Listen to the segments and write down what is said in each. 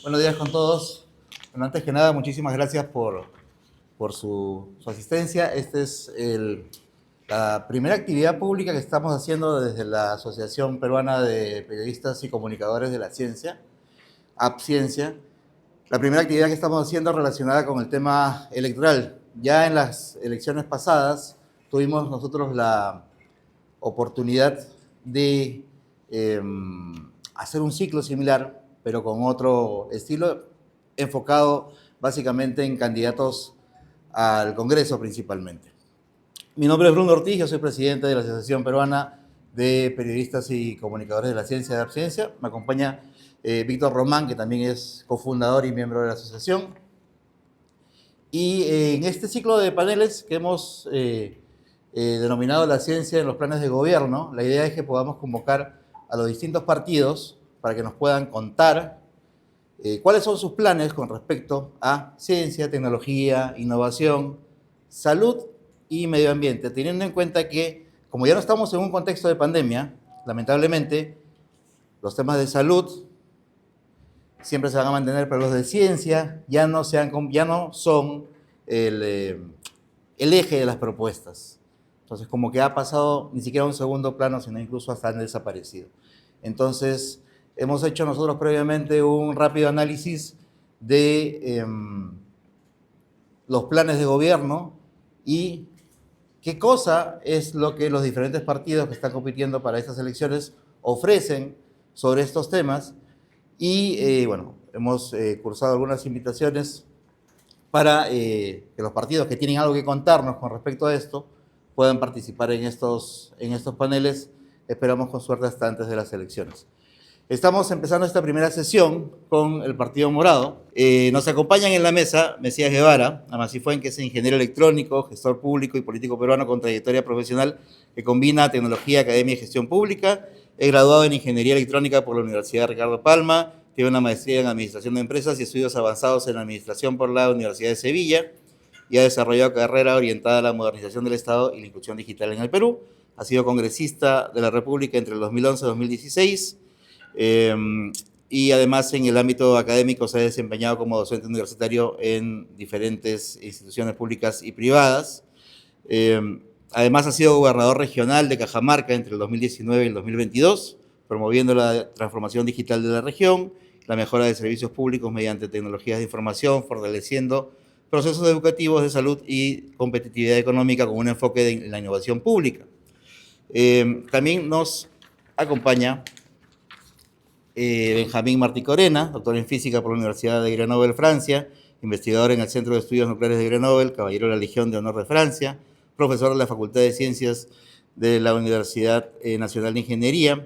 Buenos días con todos. Bueno, antes que nada, muchísimas gracias por su asistencia. Esta es la primera actividad pública que estamos haciendo desde la Asociación Peruana de Periodistas y Comunicadores de la Ciencia, APCiencia. La primera actividad que estamos haciendo relacionada con el tema electoral. Ya en las elecciones pasadas tuvimos nosotros la oportunidad de hacer un ciclo similar, pero con otro estilo, enfocado básicamente en candidatos al Congreso principalmente. Mi nombre es Bruno Ortiz, yo soy presidente de la Asociación Peruana de Periodistas y Comunicadores de la Ciencia de APCiencia. Me acompaña Víctor Román, que también es cofundador y miembro de la asociación. Y en este ciclo de paneles que hemos denominado la ciencia en los planes de gobierno, la idea es que podamos convocar a los distintos partidos para que nos puedan contar cuáles son sus planes con respecto a ciencia, tecnología, innovación, salud y medio ambiente, teniendo en cuenta que, como ya no estamos en un contexto de pandemia, lamentablemente, los temas de salud siempre se van a mantener, pero los de ciencia ya no son el eje de las propuestas. Entonces, como que ha pasado ni siquiera a un segundo plano, sino incluso hasta han desaparecido. Entonces, hemos hecho nosotros previamente un rápido análisis de los planes de gobierno y qué cosa es lo que los diferentes partidos que están compitiendo para estas elecciones ofrecen sobre estos temas. Y bueno, hemos cursado algunas invitaciones para que los partidos que tienen algo que contarnos con respecto a esto puedan participar en estos paneles. Esperamos con suerte hasta antes de las elecciones. Estamos empezando esta primera sesión con el Partido Morado. Nos acompañan en la mesa Mesías Guevara, Amasifuen, que es ingeniero electrónico, gestor público y político peruano con trayectoria profesional que combina tecnología, academia y gestión pública. Es graduado en Ingeniería Electrónica por la Universidad Ricardo Palma, tiene una maestría en Administración de Empresas y estudios avanzados en Administración por la Universidad de Sevilla y ha desarrollado carrera orientada a la modernización del Estado y la inclusión digital en el Perú. Ha sido congresista de la República entre el 2011 y 2016. Y además en el ámbito académico se ha desempeñado como docente universitario en diferentes instituciones públicas y privadas. Además ha sido gobernador regional de Cajamarca entre el 2019 y el 2022, promoviendo la transformación digital de la región, la mejora de servicios públicos mediante tecnologías de información, fortaleciendo procesos educativos de salud y competitividad económica con un enfoque en la innovación pública. También nos acompaña Benjamín Martí Corena, doctor en física por la Universidad de Grenoble, Francia, investigador en el Centro de Estudios Nucleares de Grenoble, caballero de la Legión de Honor de Francia, profesor de la Facultad de Ciencias de la Universidad Nacional de Ingeniería.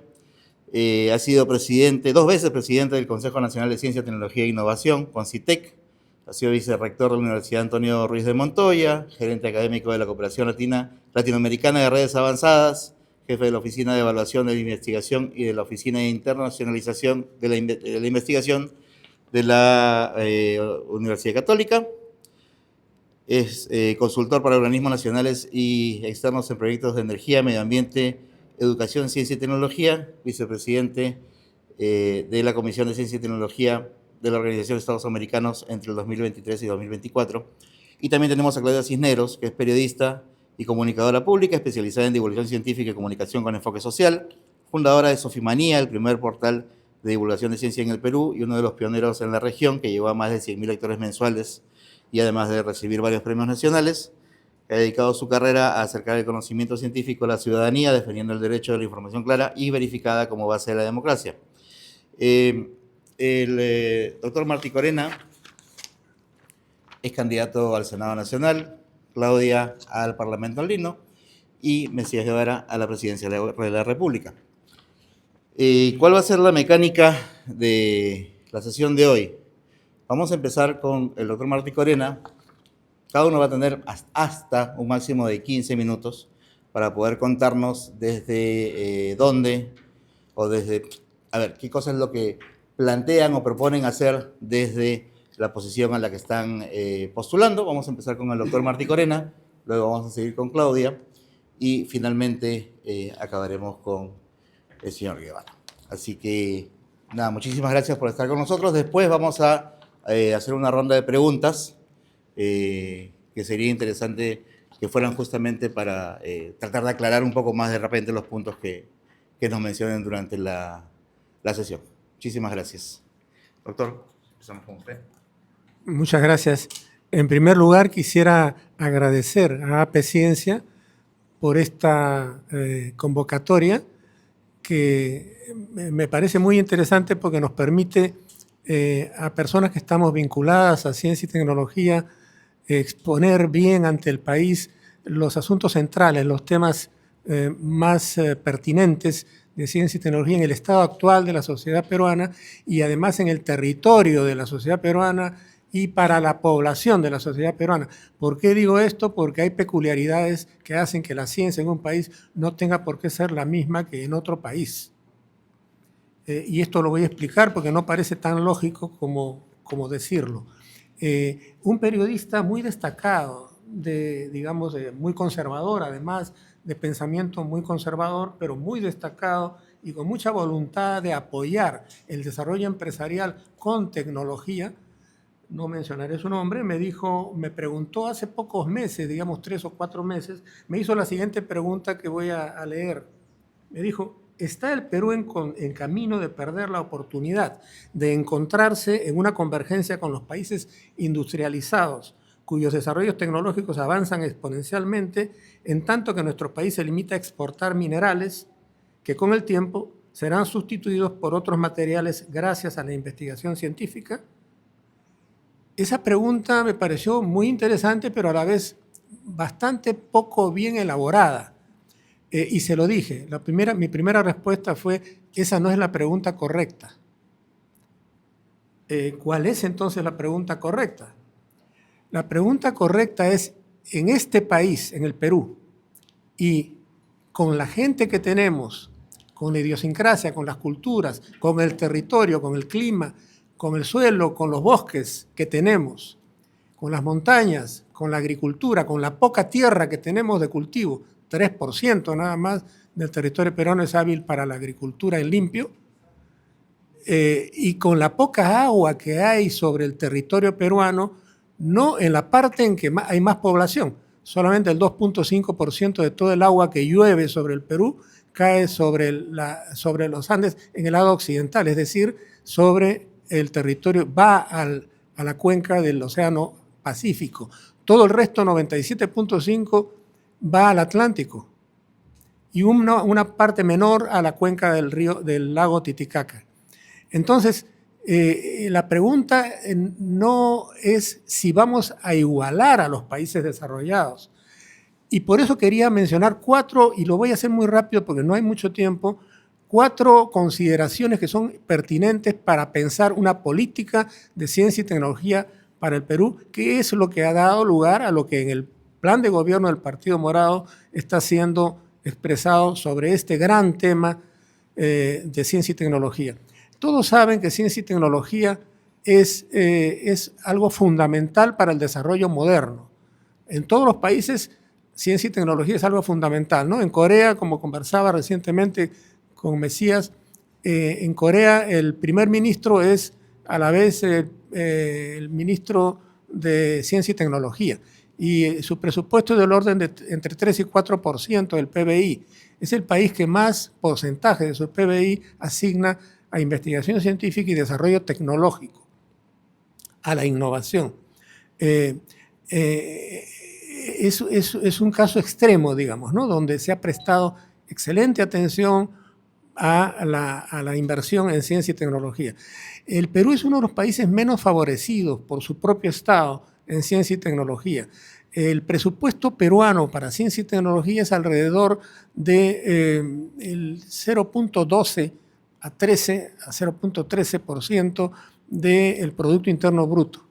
Ha sido dos veces presidente del Consejo Nacional de Ciencia, Tecnología e Innovación, CONCITEC. Ha sido vicerrector de la Universidad Antonio Ruiz de Montoya, gerente académico de la Cooperación Latinoamericana de Redes Avanzadas, jefe de la Oficina de Evaluación de la Investigación y de la Oficina de Internacionalización de la Investigación de la Universidad Católica. Es consultor para organismos nacionales y externos en proyectos de energía, medio ambiente, educación, ciencia y tecnología, vicepresidente de la Comisión de Ciencia y Tecnología de la Organización de Estados Americanos entre el 2023 y 2024. Y también tenemos a Claudia Cisneros, que es periodista y comunicadora pública, especializada en divulgación científica y comunicación con enfoque social, fundadora de Sofimanía, el primer portal de divulgación de ciencia en el Perú y uno de los pioneros en la región, que llevó a más de 100.000 lectores mensuales y además de recibir varios premios nacionales. Ha dedicado su carrera a acercar el conocimiento científico a la ciudadanía, defendiendo el derecho de la información clara y verificada como base de la democracia. El doctor Martí Corena es candidato al Senado Nacional, Claudia al Parlamento Andino y Mesías Guevara a la presidencia de la República. ¿Cuál va a ser la mecánica de la sesión de hoy? Vamos a empezar con el doctor Martí Corena. Cada uno va a tener hasta un máximo de 15 minutos para poder contarnos desde dónde o desde, a ver, qué cosa es lo que plantean o proponen hacer desde la posición a la que están postulando. Vamos a empezar con el doctor Martí Corena, luego vamos a seguir con Claudia y finalmente acabaremos con el señor Guevara. Así que Nada, muchísimas gracias por estar con nosotros. Después vamos a hacer una ronda de preguntas que sería interesante que fueran justamente para tratar de aclarar un poco más de repente los puntos que nos mencionen durante la sesión. Muchísimas gracias. Doctor, empezamos con usted. Muchas gracias. En primer lugar, quisiera agradecer a AP Ciencia por esta convocatoria que me parece muy interesante porque nos permite a personas que estamos vinculadas a ciencia y tecnología exponer bien ante el país los asuntos centrales, los temas más pertinentes de ciencia y tecnología en el estado actual de la sociedad peruana y además en el territorio de la sociedad peruana y para la población de la sociedad peruana. ¿Por qué digo esto? Porque hay peculiaridades que hacen que la ciencia en un país no tenga por qué ser la misma que en otro país. Y esto lo voy a explicar porque no parece tan lógico como decirlo. Un periodista muy destacado, digamos, muy conservador, además de pensamiento muy conservador, pero muy destacado y con mucha voluntad de apoyar el desarrollo empresarial con tecnología, no mencionaré su nombre, me preguntó hace pocos meses, digamos 3 o 4 meses, me hizo la siguiente pregunta que voy a leer. Me dijo, ¿está el Perú en camino de perder la oportunidad de encontrarse en una convergencia con los países industrializados, cuyos desarrollos tecnológicos avanzan exponencialmente, en tanto que nuestro país se limita a exportar minerales que con el tiempo serán sustituidos por otros materiales gracias a la investigación científica? Esa pregunta me pareció muy interesante, pero a la vez bastante poco bien elaborada. Y se lo dije, mi primera respuesta fue, esa no es la pregunta correcta. ¿Cuál es entonces la pregunta correcta? La pregunta correcta es, en este país, en el Perú, y con la gente que tenemos, con la idiosincrasia, con las culturas, con el territorio, con el clima, con el suelo, con los bosques que tenemos, con las montañas, con la agricultura, con la poca tierra que tenemos de cultivo, 3% nada más del territorio peruano es hábil para la agricultura en limpio, y con la poca agua que hay sobre el territorio peruano, no en la parte en que hay más población, solamente el 2.5% de todo el agua que llueve sobre el Perú cae sobre los Andes en el lado occidental, es decir, sobre el territorio, va a la cuenca del Océano Pacífico. Todo el resto, 97.5%, va al Atlántico y una parte menor a la cuenca del lago Titicaca. Entonces, la pregunta no es si vamos a igualar a los países desarrollados. Y por eso quería mencionar 4, y lo voy a hacer muy rápido porque no hay mucho tiempo, 4 consideraciones que son pertinentes para pensar una política de ciencia y tecnología para el Perú, que es lo que ha dado lugar a lo que en el plan de gobierno del Partido Morado está siendo expresado sobre este gran tema de ciencia y tecnología. Todos saben que ciencia y tecnología es algo fundamental para el desarrollo moderno. En todos los países, ciencia y tecnología es algo fundamental, ¿no? En Corea, como conversaba recientemente con Mesías, en Corea el primer ministro es a la vez el ministro de Ciencia y Tecnología, y su presupuesto es del orden de entre 3 y 4% del PBI. Es el país que más porcentaje de su PBI asigna a investigación científica y desarrollo tecnológico, a la innovación. Es un caso extremo, digamos, ¿no? Donde se ha prestado excelente atención a la inversión en ciencia y tecnología. El Perú es uno de los países menos favorecidos por su propio Estado en ciencia y tecnología. El presupuesto peruano para ciencia y tecnología es alrededor de el 0.12 a 0.13% del Producto Interno Bruto.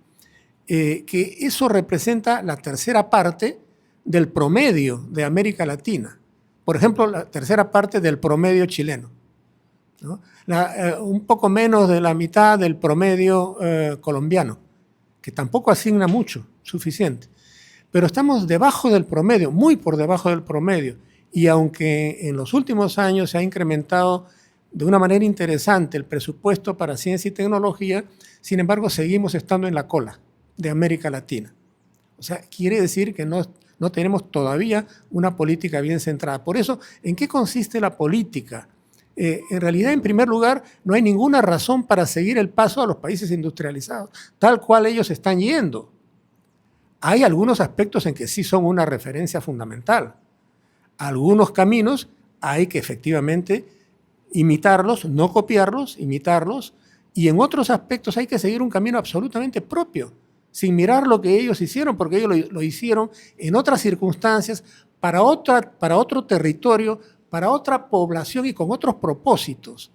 Que eso representa la tercera parte del promedio de América Latina. Por ejemplo, la tercera parte del promedio chileno, ¿no? Un poco menos de la mitad del promedio colombiano, que tampoco asigna mucho, suficiente. Pero estamos debajo del promedio, muy por debajo del promedio. Y aunque en los últimos años se ha incrementado de una manera interesante el presupuesto para ciencia y tecnología, sin embargo seguimos estando en la cola de América Latina. O sea, quiere decir que no tenemos todavía una política bien centrada. Por eso, ¿en qué consiste la política? En realidad, en primer lugar, no hay ninguna razón para seguir el paso a los países industrializados, tal cual ellos están yendo. Hay algunos aspectos en que sí son una referencia fundamental. Algunos caminos hay que efectivamente imitarlos, no copiarlos, imitarlos, y en otros aspectos hay que seguir un camino absolutamente propio, sin mirar lo que ellos hicieron, porque ellos lo hicieron en otras circunstancias, para otro territorio, para otra población y con otros propósitos.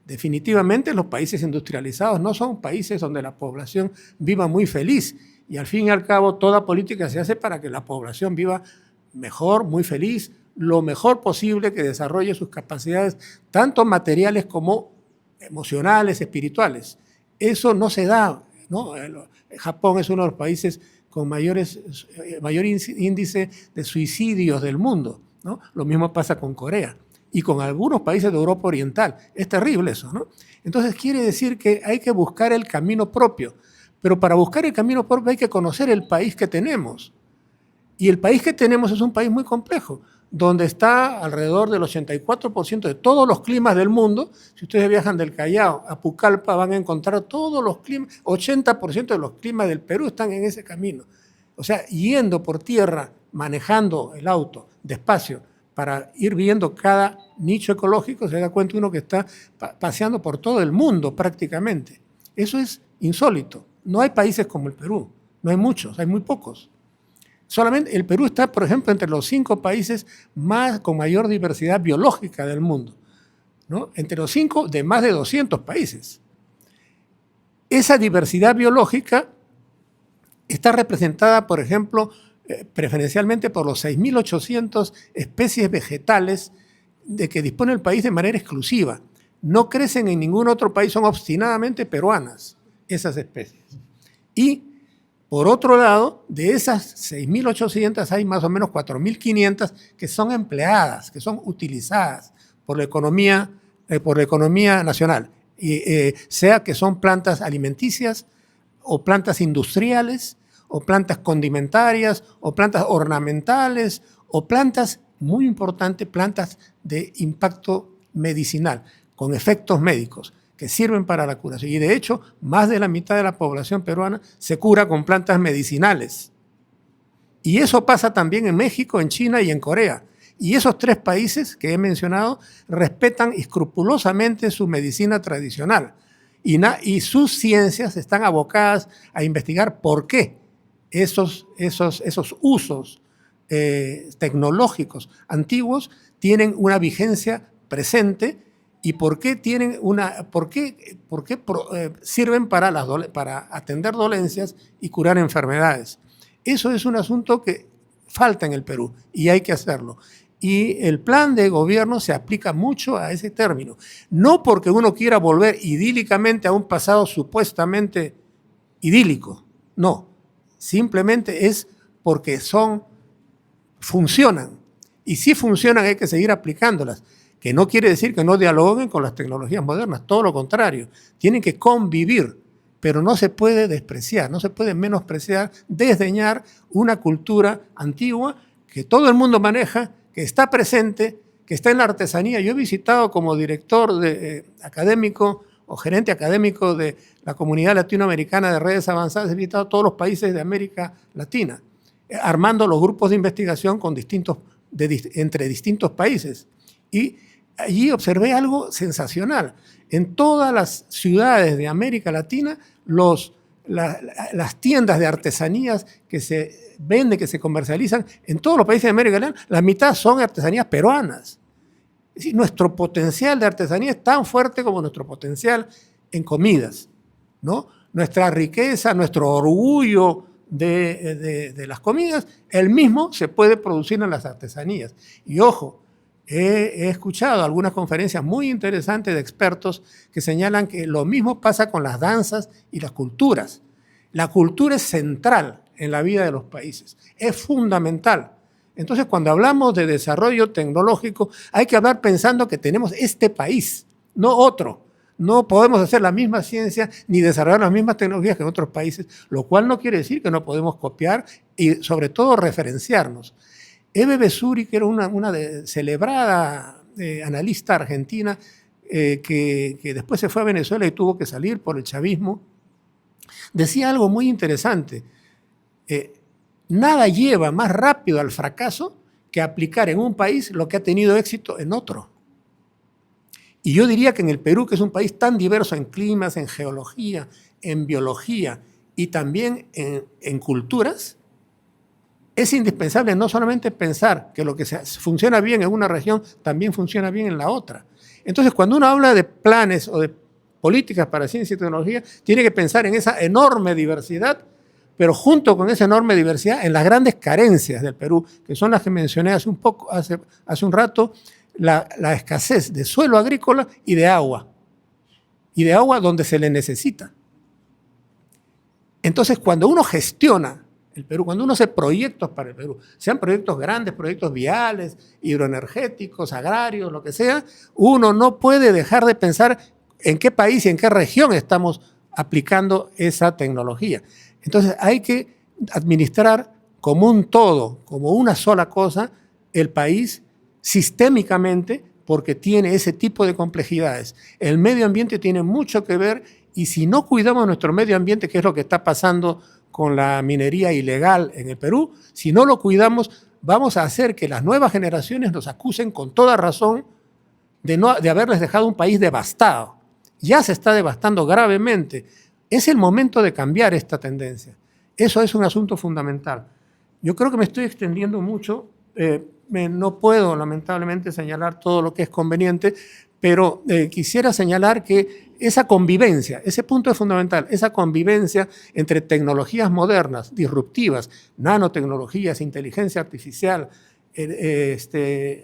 Definitivamente los países industrializados no son países donde la población viva muy feliz, y al fin y al cabo toda política se hace para que la población viva mejor, muy feliz, lo mejor posible, que desarrolle sus capacidades, tanto materiales como emocionales, espirituales. Eso no se da, ¿no? Japón es uno de los países con mayor índice de suicidios del mundo, ¿no? Lo mismo pasa con Corea y con algunos países de Europa Oriental. Es terrible eso, ¿no? Entonces quiere decir que hay que buscar el camino propio, pero para buscar el camino propio hay que conocer el país que tenemos. Y el país que tenemos es un país muy complejo, donde está alrededor del 84% de todos los climas del mundo. Si ustedes viajan del Callao a Pucallpa van a encontrar todos los climas, 80% de los climas del Perú están en ese camino. O sea, yendo por tierra, manejando el auto despacio para ir viendo cada nicho ecológico, se da cuenta uno que está paseando por todo el mundo prácticamente. Eso es insólito. No hay países como el Perú, no hay muchos, hay muy pocos. Solamente el Perú está, por ejemplo, entre los 5 países con mayor diversidad biológica del mundo, ¿no? Entre los 5 de más de 200 países. Esa diversidad biológica está representada, por ejemplo, preferencialmente por los 6.800 especies vegetales de que dispone el país de manera exclusiva. No crecen en ningún otro país, son obstinadamente peruanas esas especies. Y por otro lado, de esas 6.800 hay más o menos 4.500 que son empleadas, que son utilizadas por la economía nacional, sea que son plantas alimenticias o plantas industriales o plantas condimentarias o plantas ornamentales o plantas, muy importante, plantas de impacto medicinal, con efectos médicos, que sirven para la curación. Y de hecho, más de la mitad de la población peruana se cura con plantas medicinales. Y eso pasa también en México, en China y en Corea. Y esos 3 países que he mencionado respetan escrupulosamente su medicina tradicional. Y sus ciencias están abocadas a investigar por qué esos usos tecnológicos antiguos tienen una vigencia presente. ¿Y por qué sirven para atender dolencias y curar enfermedades? Eso es un asunto que falta en el Perú y hay que hacerlo. Y el plan de gobierno se aplica mucho a ese término. No porque uno quiera volver idílicamente a un pasado supuestamente idílico, no. Simplemente es porque funcionan. Y si funcionan hay que seguir aplicándolas. Que no quiere decir que no dialoguen con las tecnologías modernas, todo lo contrario, tienen que convivir, pero no se puede despreciar, no se puede menospreciar, desdeñar una cultura antigua que todo el mundo maneja, que está presente, que está en la artesanía. Yo he visitado como director académico o gerente académico de la Comunidad Latinoamericana de Redes Avanzadas, he visitado todos los países de América Latina, armando los grupos de investigación entre distintos países. Y allí observé algo sensacional. En todas las ciudades de América Latina, las tiendas de artesanías que se venden, que se comercializan, en todos los países de América Latina, la mitad son artesanías peruanas. Es decir, nuestro potencial de artesanía es tan fuerte como nuestro potencial en comidas, ¿no? Nuestra riqueza, nuestro orgullo de las comidas, el mismo se puede producir en las artesanías. Y ojo, he escuchado algunas conferencias muy interesantes de expertos que señalan que lo mismo pasa con las danzas y las culturas. La cultura es central en la vida de los países, es fundamental. Entonces, cuando hablamos de desarrollo tecnológico, hay que hablar pensando que tenemos este país, no otro. No podemos hacer la misma ciencia ni desarrollar las mismas tecnologías que en otros países, lo cual no quiere decir que no podemos copiar y sobre todo referenciarnos. Eve Besuri, que era una celebrada analista argentina que después se fue a Venezuela y tuvo que salir por el chavismo, decía algo muy interesante. Nada lleva más rápido al fracaso que aplicar en un país lo que ha tenido éxito en otro. Y yo diría que en el Perú, que es un país tan diverso en climas, en geología, en biología y también en culturas, es indispensable no solamente pensar que lo que funciona bien en una región también funciona bien en la otra. Entonces, cuando uno habla de planes o de políticas para ciencia y tecnología, tiene que pensar en esa enorme diversidad, pero junto con esa enorme diversidad, en las grandes carencias del Perú, que son las que mencioné hace un rato, la escasez de suelo agrícola y de agua donde se le necesita. Entonces, cuando uno gestiona el Perú, cuando uno hace proyectos para el Perú, sean proyectos grandes, proyectos viales, hidroenergéticos, agrarios, lo que sea, uno no puede dejar de pensar en qué país y en qué región estamos aplicando esa tecnología. Entonces, hay que administrar como un todo, como una sola cosa, el país sistémicamente, porque tiene ese tipo de complejidades. El medio ambiente tiene mucho que ver y si no cuidamos nuestro medio ambiente, que es lo que está pasando con la minería ilegal en el Perú, si no lo cuidamos, vamos a hacer que las nuevas generaciones nos acusen con toda razón de haberles dejado un país devastado. Ya se está devastando gravemente. Es el momento de cambiar esta tendencia. Eso es un asunto fundamental. Yo creo que me estoy extendiendo mucho. No puedo, lamentablemente, señalar todo lo que es conveniente, pero quisiera señalar que esa convivencia, ese punto es fundamental, esa convivencia entre tecnologías modernas, disruptivas, nanotecnologías, inteligencia artificial,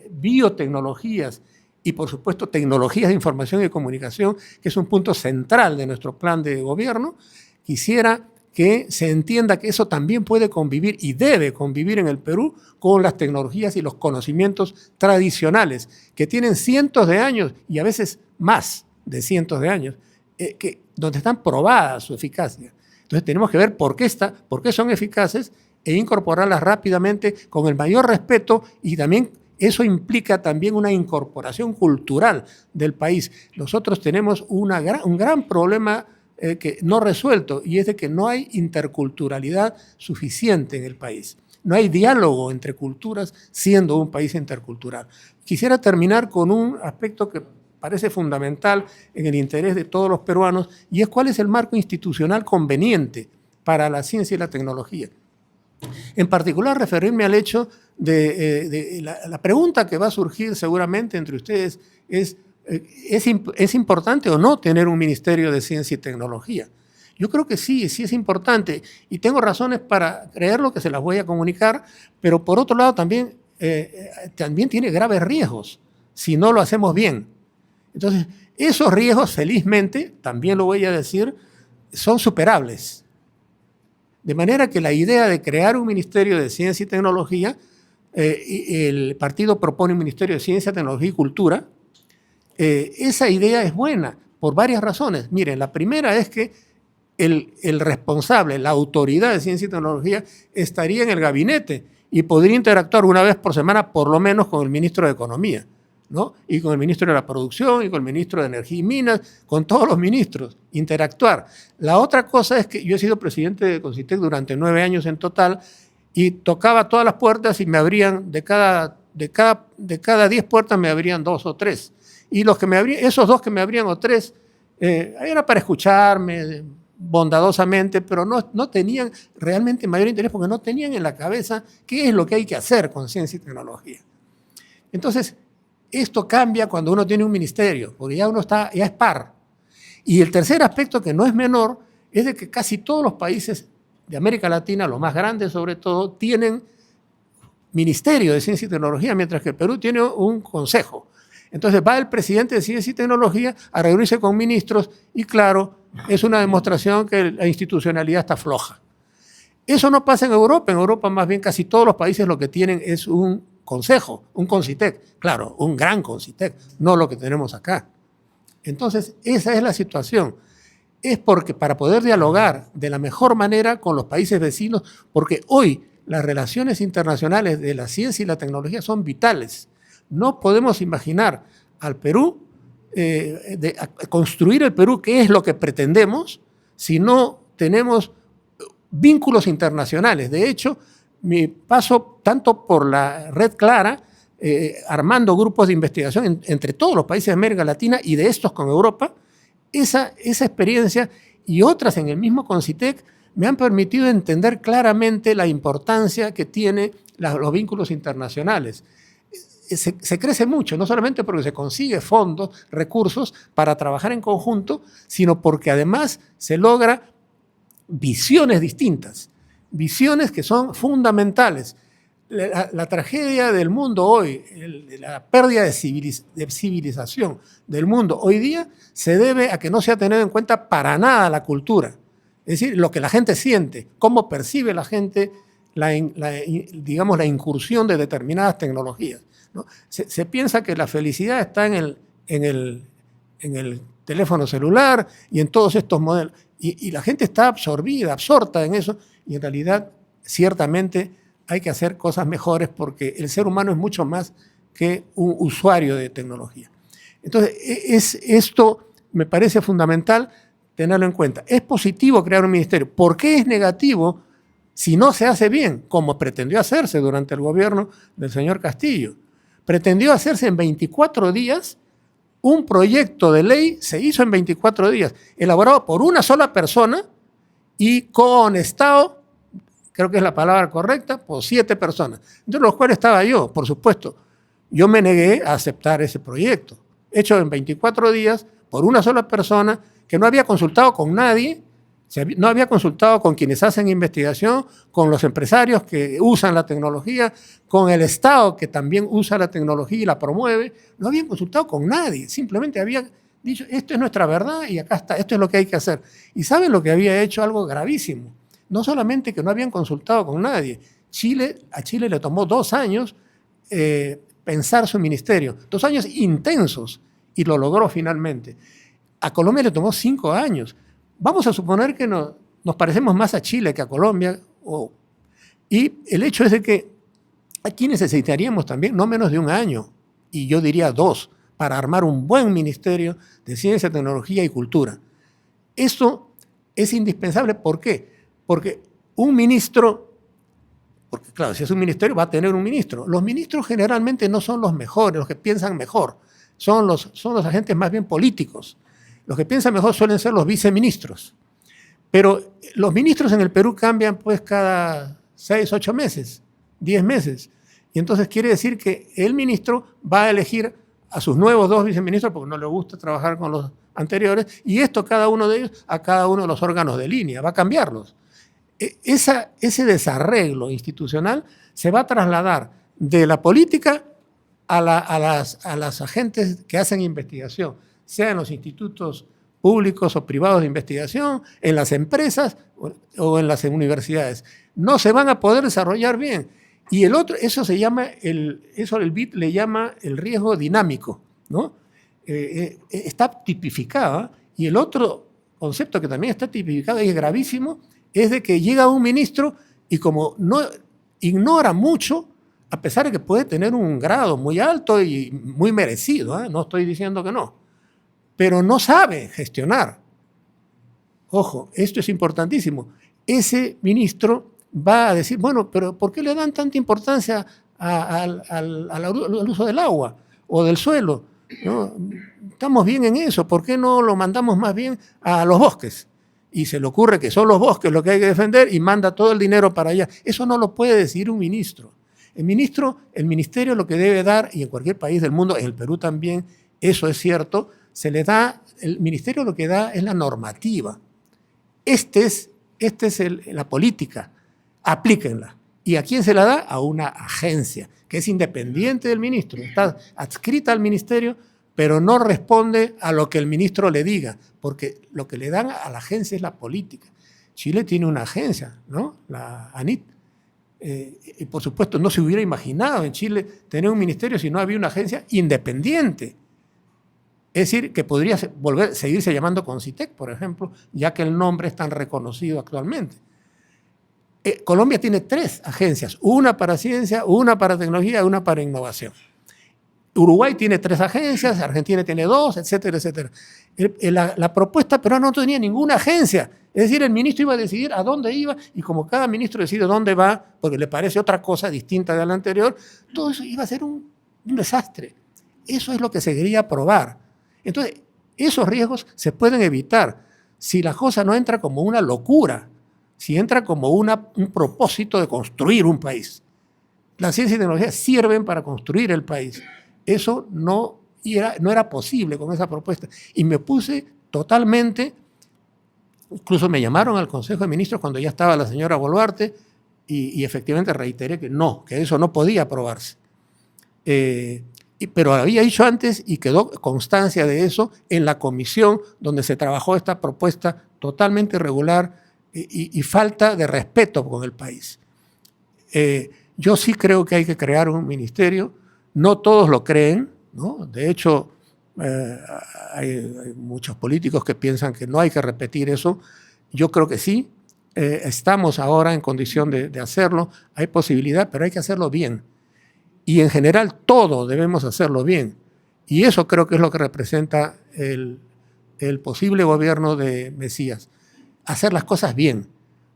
biotecnologías y, por supuesto, tecnologías de información y comunicación, que es un punto central de nuestro plan de gobierno. Quisiera que se entienda que eso también puede convivir y debe convivir en el Perú con las tecnologías y los conocimientos tradicionales, que tienen cientos de años y a veces más de cientos de años, donde están probadas su eficacia. Entonces tenemos que ver por qué son eficaces e incorporarlas rápidamente con el mayor respeto y también eso implica también una incorporación cultural del país. Nosotros tenemos un gran problema que no resuelto y es de que no hay interculturalidad suficiente en el país. No hay diálogo entre culturas siendo un país intercultural. Quisiera terminar con un aspecto que parece fundamental en el interés de todos los peruanos y es cuál es el marco institucional conveniente para la ciencia y la tecnología. En particular, referirme al hecho de la pregunta que va a surgir seguramente entre ustedes ¿es importante o no tener un Ministerio de Ciencia y Tecnología? Yo creo que sí es importante y tengo razones para creerlo que se las voy a comunicar, pero por otro lado también tiene graves riesgos si no lo hacemos bien. Entonces, esos riesgos, felizmente, también lo voy a decir, son superables. De manera que la idea de crear un Ministerio de Ciencia y Tecnología, el partido propone un Ministerio de Ciencia, Tecnología y Cultura. Esa idea es buena por varias razones. Miren, la primera es que el responsable, la autoridad de ciencia y tecnología estaría en el gabinete y podría interactuar una vez por semana por lo menos con el ministro de Economía, ¿no? Y con el ministro de la Producción y con el ministro de Energía y Minas, con todos los ministros, interactuar. La otra cosa es que yo he sido presidente de Concitec durante 9 años en total y tocaba todas las puertas y me abrían, de cada 10 puertas me abrían 2 o 3. Y esos 2 que me abrían o 3 era para escucharme bondadosamente, pero no tenían realmente mayor interés porque no tenían en la cabeza qué es lo que hay que hacer con ciencia y tecnología. Entonces, esto cambia cuando uno tiene un ministerio, porque ya es par. Y el tercer aspecto, que no es menor, es de que casi todos los países de América Latina, los más grandes sobre todo, tienen ministerio de ciencia y tecnología, mientras que el Perú tiene un consejo. Entonces va el presidente de Ciencia y Tecnología a reunirse con ministros y claro, es una demostración que la institucionalidad está floja. Eso no pasa en Europa. En Europa más bien casi todos los países lo que tienen es un consejo, un Concitec. Claro, un gran Concitec, no lo que tenemos acá. Entonces, esa es la situación. Es porque para poder dialogar de la mejor manera con los países vecinos, porque hoy las relaciones internacionales de la ciencia y la tecnología son vitales. No podemos imaginar al Perú, construir el Perú, que es lo que pretendemos, si no tenemos vínculos internacionales. De hecho, mi paso tanto por la Red Clara, armando grupos de investigación entre todos los países de América Latina y de estos con Europa, esa experiencia y otras en el mismo CONCITEC me han permitido entender claramente la importancia que tienen los vínculos internacionales. Se crece mucho, no solamente porque se consigue fondos, recursos para trabajar en conjunto, sino porque además se logra visiones distintas, visiones que son fundamentales. La tragedia del mundo hoy, la pérdida de civilización del mundo hoy día se debe a que no se ha tenido en cuenta para nada la cultura. Es decir, lo que la gente siente, cómo percibe la gente digamos, la incursión de determinadas tecnologías, ¿no? Se piensa que la felicidad está en el teléfono celular y en todos estos modelos. Y la gente está absorta en eso, y en realidad, ciertamente, hay que hacer cosas mejores porque el ser humano es mucho más que un usuario de tecnología. Entonces, esto me parece fundamental tenerlo en cuenta. Es positivo crear un ministerio. ¿Por qué es negativo si no se hace bien, como pretendió hacerse durante el gobierno del señor Castillo? Pretendió hacerse en 24 días. Un proyecto de ley se hizo en 24 días, elaborado por una sola persona y conestado, creo que es la palabra correcta, por 7 personas, entre los cuales estaba yo, por supuesto. Yo me negué a aceptar ese proyecto, hecho en 24 días por una sola persona que no había consultado con nadie, no había consultado con quienes hacen investigación, con los empresarios que usan la tecnología, con el Estado que también usa la tecnología y la promueve. No habían consultado con nadie, simplemente habían dicho, esto es nuestra verdad y acá está, esto es lo que hay que hacer. ¿Y saben lo que había hecho? Algo gravísimo. No solamente que no habían consultado con nadie, a Chile le tomó 2 años pensar su ministerio, 2 años intensos, y lo logró finalmente. A Colombia le tomó 5 años. Vamos a suponer que nos parecemos más a Chile que a Colombia, y el hecho es de que aquí necesitaríamos también no menos de 1 año, y yo diría 2, para armar un buen ministerio de ciencia, tecnología y cultura. Eso es indispensable. ¿Por qué? Porque un ministro, porque claro, si es un ministerio va a tener un ministro. Los ministros generalmente no son los mejores, los que piensan mejor, son los agentes más bien políticos. Los que piensan mejor suelen ser los viceministros. Pero los ministros en el Perú cambian pues cada 6, 8 meses, 10 meses. Y entonces quiere decir que el ministro va a elegir a sus nuevos 2 viceministros porque no le gusta trabajar con los anteriores, y esto cada uno de ellos a cada uno de los órganos de línea, va a cambiarlos. Ese desarreglo institucional se va a trasladar de la política a las agentes que hacen investigación, sea en los institutos públicos o privados de investigación, en las empresas o en las universidades. No se van a poder desarrollar bien. Y el otro, eso se llama, eso el BID le llama el riesgo dinámico, ¿no? Está tipificado. Y el otro concepto que también está tipificado y es gravísimo, es de que llega un ministro y como no ignora mucho, a pesar de que puede tener un grado muy alto y muy merecido, no estoy diciendo que no, pero no sabe gestionar. Ojo, esto es importantísimo. Ese ministro va a decir, bueno, pero ¿por qué le dan tanta importancia al uso del agua o del suelo? ¿No? Estamos bien en eso, ¿por qué no lo mandamos más bien a los bosques? Y se le ocurre que son los bosques lo que hay que defender y manda todo el dinero para allá. Eso no lo puede decidir un ministro. El ministerio lo que debe dar, y en cualquier país del mundo, en el Perú también, eso es cierto, el ministerio lo que da es la normativa. Esta es la política, aplíquenla. ¿Y a quién se la da? A una agencia que es independiente del ministro, está adscrita al ministerio, pero no responde a lo que el ministro le diga, porque lo que le dan a la agencia es la política. Chile tiene una agencia, ¿no? La ANIT. Y por supuesto no se hubiera imaginado en Chile tener un ministerio si no había una agencia independiente. Es decir, que podría seguirse llamando Concitec, por ejemplo, ya que el nombre es tan reconocido actualmente. Colombia tiene 3 agencias, una para ciencia, una para tecnología y una para innovación. Uruguay tiene 3 agencias, Argentina tiene 2, etcétera, etcétera. La propuesta peruana no tenía ninguna agencia. Es decir, el ministro iba a decidir a dónde iba y como cada ministro decide dónde va, porque le parece otra cosa distinta de la anterior, todo eso iba a ser un desastre. Eso es lo que se quería probar. Entonces, esos riesgos se pueden evitar si la cosa no entra como una locura, si entra como un propósito de construir un país. La ciencia y tecnología sirven para construir el país. Eso no era posible con esa propuesta. Y me puse totalmente, incluso me llamaron al Consejo de Ministros cuando ya estaba la señora Boluarte y efectivamente reiteré que no, que eso no podía aprobarse. Pero había dicho antes y quedó constancia de eso en la comisión donde se trabajó esta propuesta totalmente irregular y falta de respeto con el país. Yo sí creo que hay que crear un ministerio. No todos lo creen, ¿no? De hecho, hay muchos políticos que piensan que no hay que repetir eso. Yo creo que sí. Estamos ahora en condición de hacerlo. Hay posibilidad, pero hay que hacerlo bien. Y en general todo debemos hacerlo bien. Y eso creo que es lo que representa el posible gobierno de Mesías. Hacer las cosas bien,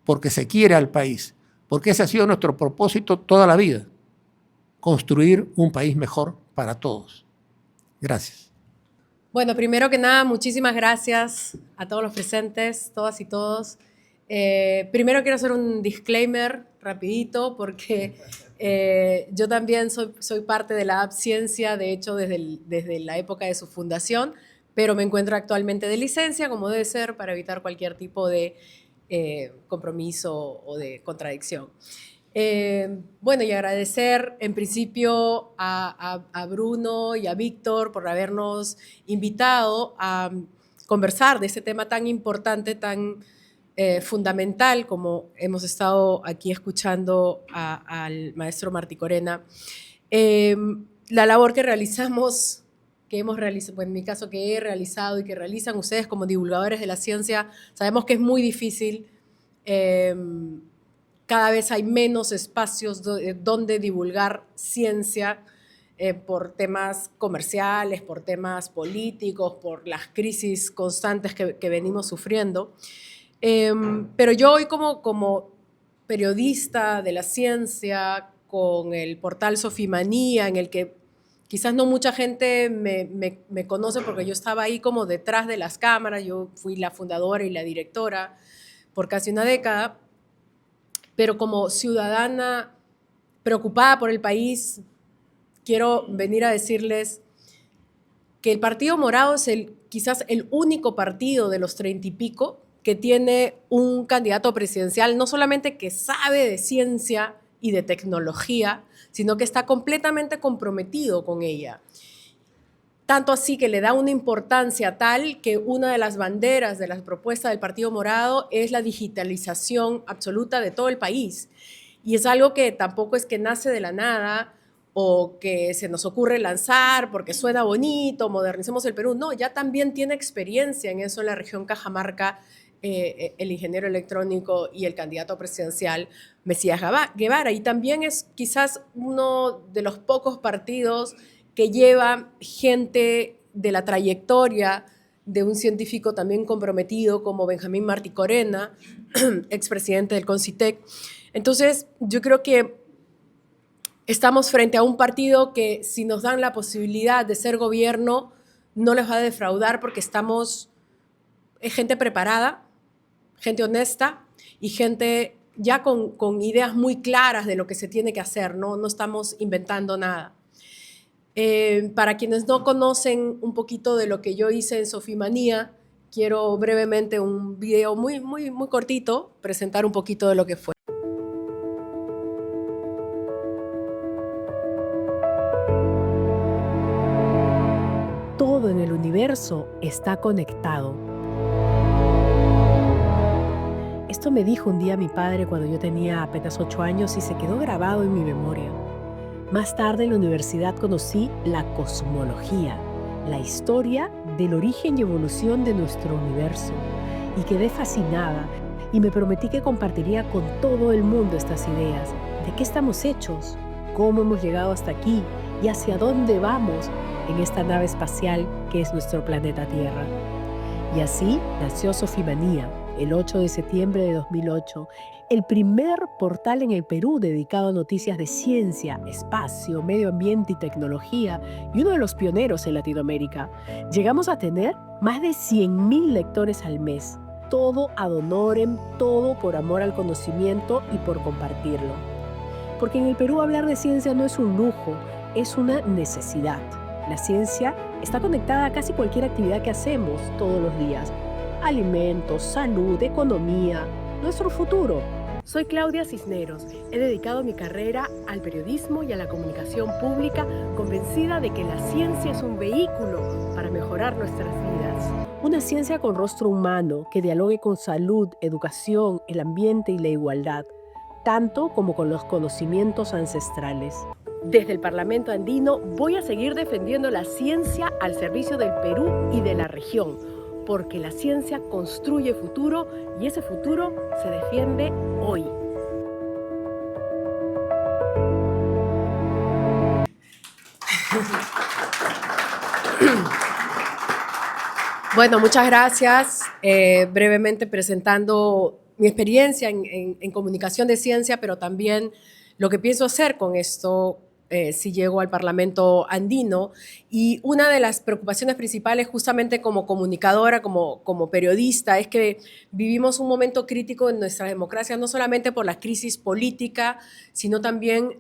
porque se quiere al país, porque ese ha sido nuestro propósito toda la vida, construir un país mejor para todos. Gracias. Bueno, primero que nada, muchísimas gracias a todos los presentes, todas y todos. Primero quiero hacer un disclaimer rapidito, porque yo también soy parte de la App Ciencia, de hecho desde la época de su fundación, pero me encuentro actualmente de licencia, como debe ser, para evitar cualquier tipo de compromiso o de contradicción. Bueno, y agradecer en principio a Bruno y a Víctor por habernos invitado a conversar de este tema tan importante, tan fundamental, como hemos estado aquí escuchando al maestro Martí Corena. La labor que realizamos, que hemos realizado, bueno, en mi caso que he realizado y que realizan ustedes como divulgadores de la ciencia, sabemos que es muy difícil. Cada vez hay menos espacios donde divulgar ciencia por temas comerciales, por temas políticos, por las crisis constantes que venimos sufriendo. Pero yo hoy como periodista de la ciencia, con el portal Sofimanía, en el que quizás no mucha gente me conoce porque yo estaba ahí como detrás de las cámaras, yo fui la fundadora y la directora por casi una década, pero como ciudadana preocupada por el país, quiero venir a decirles que el Partido Morado es quizás el único partido de los 30 y pico que tiene un candidato presidencial, no solamente que sabe de ciencia y de tecnología, sino que está completamente comprometido con ella. Tanto así que le da una importancia tal que una de las banderas de las propuestas del Partido Morado es la digitalización absoluta de todo el país. Y es algo que tampoco es que nace de la nada o que se nos ocurre lanzar porque suena bonito, modernicemos el Perú. No, ya también tiene experiencia en eso en la región Cajamarca, el ingeniero electrónico y el candidato presidencial Mesías Guevara. Y también es quizás uno de los pocos partidos que lleva gente de la trayectoria de un científico también comprometido como Benjamín Martí Corena, expresidente del Concitec. Entonces, yo creo que estamos frente a un partido que, si nos dan la posibilidad de ser gobierno, no les va a defraudar porque es gente preparada, gente honesta y gente ya con ideas muy claras de lo que se tiene que hacer, no estamos inventando nada. Para quienes no conocen un poquito de lo que yo hice en Sofimanía, quiero brevemente un video muy cortito, presentar un poquito de lo que fue. Todo en el universo está conectado. Esto me dijo un día mi padre cuando yo tenía apenas 8 años y se quedó grabado en mi memoria. Más tarde en la universidad conocí la cosmología la historia del origen y evolución de nuestro universo. Y quedé fascinada y me prometí que compartiría con todo el mundo estas ideas. ¿De qué estamos hechos? ¿Cómo hemos llegado hasta aquí? ¿Y hacia dónde vamos en esta nave espacial que es nuestro planeta Tierra? Y así nació Sofimanía, el 8 de septiembre de 2008, el primer portal en el Perú dedicado a noticias de ciencia, espacio, medio ambiente y tecnología, y uno de los pioneros en Latinoamérica. Llegamos a tener más de 100.000 lectores al mes. Todo ad honorem, todo por amor al conocimiento y por compartirlo. Porque en el Perú hablar de ciencia no es un lujo, es una necesidad. La ciencia está conectada a casi cualquier actividad que hacemos todos los días. Alimentos, salud, economía, nuestro futuro. Soy Claudia Cisneros. He dedicado mi carrera al periodismo y a la comunicación pública, convencida de que la ciencia es un vehículo para mejorar nuestras vidas. Una ciencia con rostro humano que dialogue con salud, educación, el ambiente y la igualdad, tanto como con los conocimientos ancestrales. Desde el Parlamento Andino voy a seguir defendiendo la ciencia al servicio del Perú y de la región, porque la ciencia construye futuro y ese futuro se defiende hoy. Bueno, muchas gracias. Brevemente presentando mi experiencia en comunicación de ciencia, pero también lo que pienso hacer con esto si llego al Parlamento Andino. Y una de las preocupaciones principales justamente como comunicadora, como periodista, es que vivimos un momento crítico en nuestra democracia, no solamente por la crisis política, sino también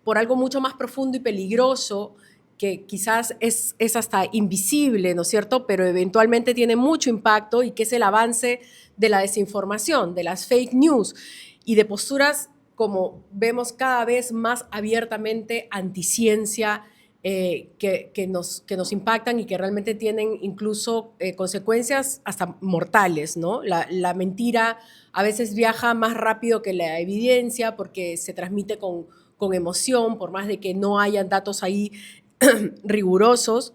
por algo mucho más profundo y peligroso, que quizás es hasta invisible, ¿no es cierto?, pero eventualmente tiene mucho impacto, y que es el avance de la desinformación, de las fake news y de posturas, como vemos, cada vez más abiertamente anticiencia, que nos impactan y que realmente tienen incluso consecuencias hasta mortales, ¿no? La mentira a veces viaja más rápido que la evidencia porque se transmite con emoción, por más de que no hayan datos ahí rigurosos.